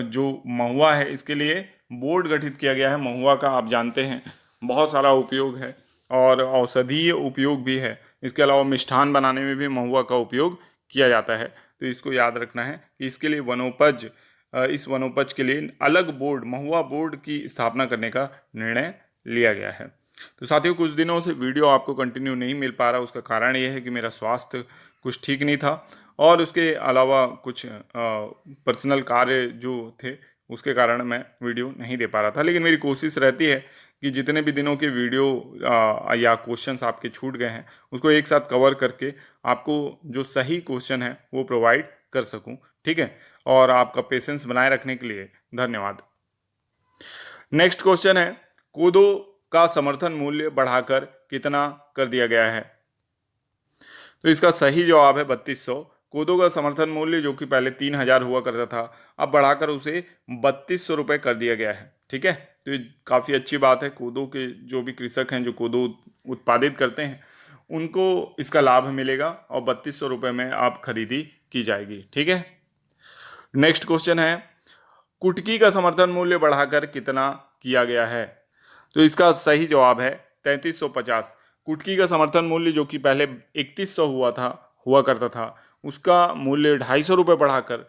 Speaker 1: जो महुआ है इसके लिए बोर्ड गठित किया गया है। महुआ का आप जानते हैं बहुत सारा उपयोग है और औषधीय उपयोग भी है। इसके अलावा मिष्ठान बनाने में भी महुआ का उपयोग किया जाता है। तो इसको याद रखना है कि इसके लिए इस वनोपज के लिए अलग बोर्ड, महुआ बोर्ड की स्थापना करने का निर्णय लिया गया है। तो साथियों, कुछ दिनों से वीडियो आपको कंटिन्यू नहीं मिल पा रहा, उसका कारण ये है कि मेरा स्वास्थ्य कुछ ठीक नहीं था और उसके अलावा कुछ पर्सनल कार्य जो थे उसके कारण मैं वीडियो नहीं दे पा रहा था। लेकिन मेरी कोशिश रहती है कि जितने भी दिनों के वीडियो या क्वेश्चंस आपके छूट गए हैं उसको एक साथ कवर करके आपको जो सही क्वेश्चन है वो प्रोवाइड कर सकूं। ठीक है, और आपका पेशेंस बनाए रखने के लिए धन्यवाद। नेक्स्ट क्वेश्चन है, कोदो का समर्थन मूल्य बढ़ाकर कितना कर दिया गया है? तो इसका सही जवाब है 3200। कोदो का समर्थन मूल्य जो कि पहले 3000 हुआ करता था, अब बढ़ाकर उसे 3200 रुपये कर दिया गया है। ठीक है, तो ये काफ़ी अच्छी बात है। कोदो के जो भी कृषक हैं जो कोदो उत्पादित करते हैं उनको इसका लाभ मिलेगा और 3200 रुपये में आप खरीदी की जाएगी। ठीक है, नेक्स्ट क्वेश्चन है, कुटकी का समर्थन मूल्य बढ़ाकर कितना किया गया है? तो इसका सही जवाब है 3350। कुटकी का समर्थन मूल्य जो कि पहले 3100 हुआ करता था, उसका मूल्य 250 रुपये बढ़ाकर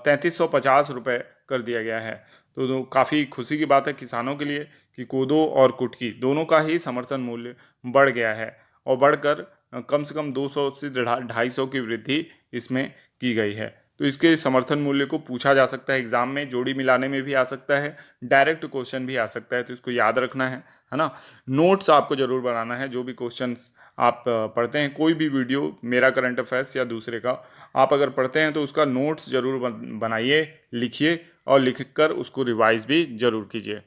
Speaker 1: 3350 रुपये कर दिया गया है। तो काफ़ी खुशी की बात है किसानों के लिए कि कोदो और कुटकी दोनों का ही समर्थन मूल्य बढ़ गया है और बढ़कर कम से कम 200 से 250 की वृद्धि इसमें की गई है। तो इसके समर्थन मूल्य को पूछा जा सकता है एग्जाम में, जोड़ी मिलाने में भी आ सकता है, डायरेक्ट क्वेश्चन भी आ सकता है। तो इसको याद रखना है ना। नोट्स आपको जरूर बनाना है, जो भी क्वेश्चंस आप पढ़ते हैं, कोई भी वीडियो मेरा करंट अफेयर्स या दूसरे का आप अगर पढ़ते हैं तो उसका नोट्स जरूर बनाइए, लिखिए और लिखकर उसको रिवाइज भी जरूर कीजिए।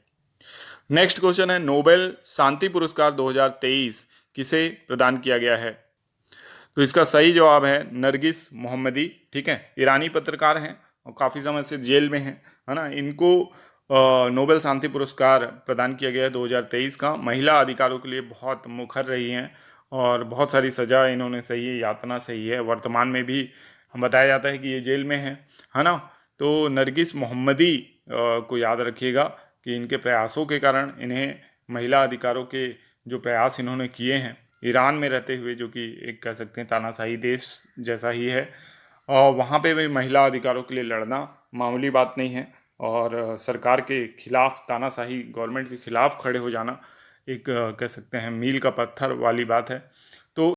Speaker 1: नेक्स्ट क्वेश्चन है, नोबेल शांति पुरस्कार 2023 किसे प्रदान किया गया है? तो इसका सही जवाब है नरगिस मोहम्मदी। ठीक है, ईरानी पत्रकार हैं और काफ़ी समय से जेल में हैं, है ना। इनको नोबेल शांति पुरस्कार प्रदान किया गया है 2023 का। महिला अधिकारों के लिए बहुत मुखर रही हैं और बहुत सारी सज़ा इन्होंने सही है, यातना सही है। वर्तमान में भी बताया जाता है कि ये जेल में है ना। तो नरगिस मोहम्मदी को याद रखिएगा कि इनके प्रयासों के कारण इन्हें महिला अधिकारों के जो प्रयास इन्होंने किए हैं ईरान में रहते हुए, जो कि एक कह सकते हैं तानाशाही देश जैसा ही है, और वहाँ पे भी महिला अधिकारों के लिए लड़ना मामूली बात नहीं है और सरकार के खिलाफ, तानाशाही गवर्नमेंट के खिलाफ खड़े हो जाना एक कह सकते हैं मील का पत्थर वाली बात है। तो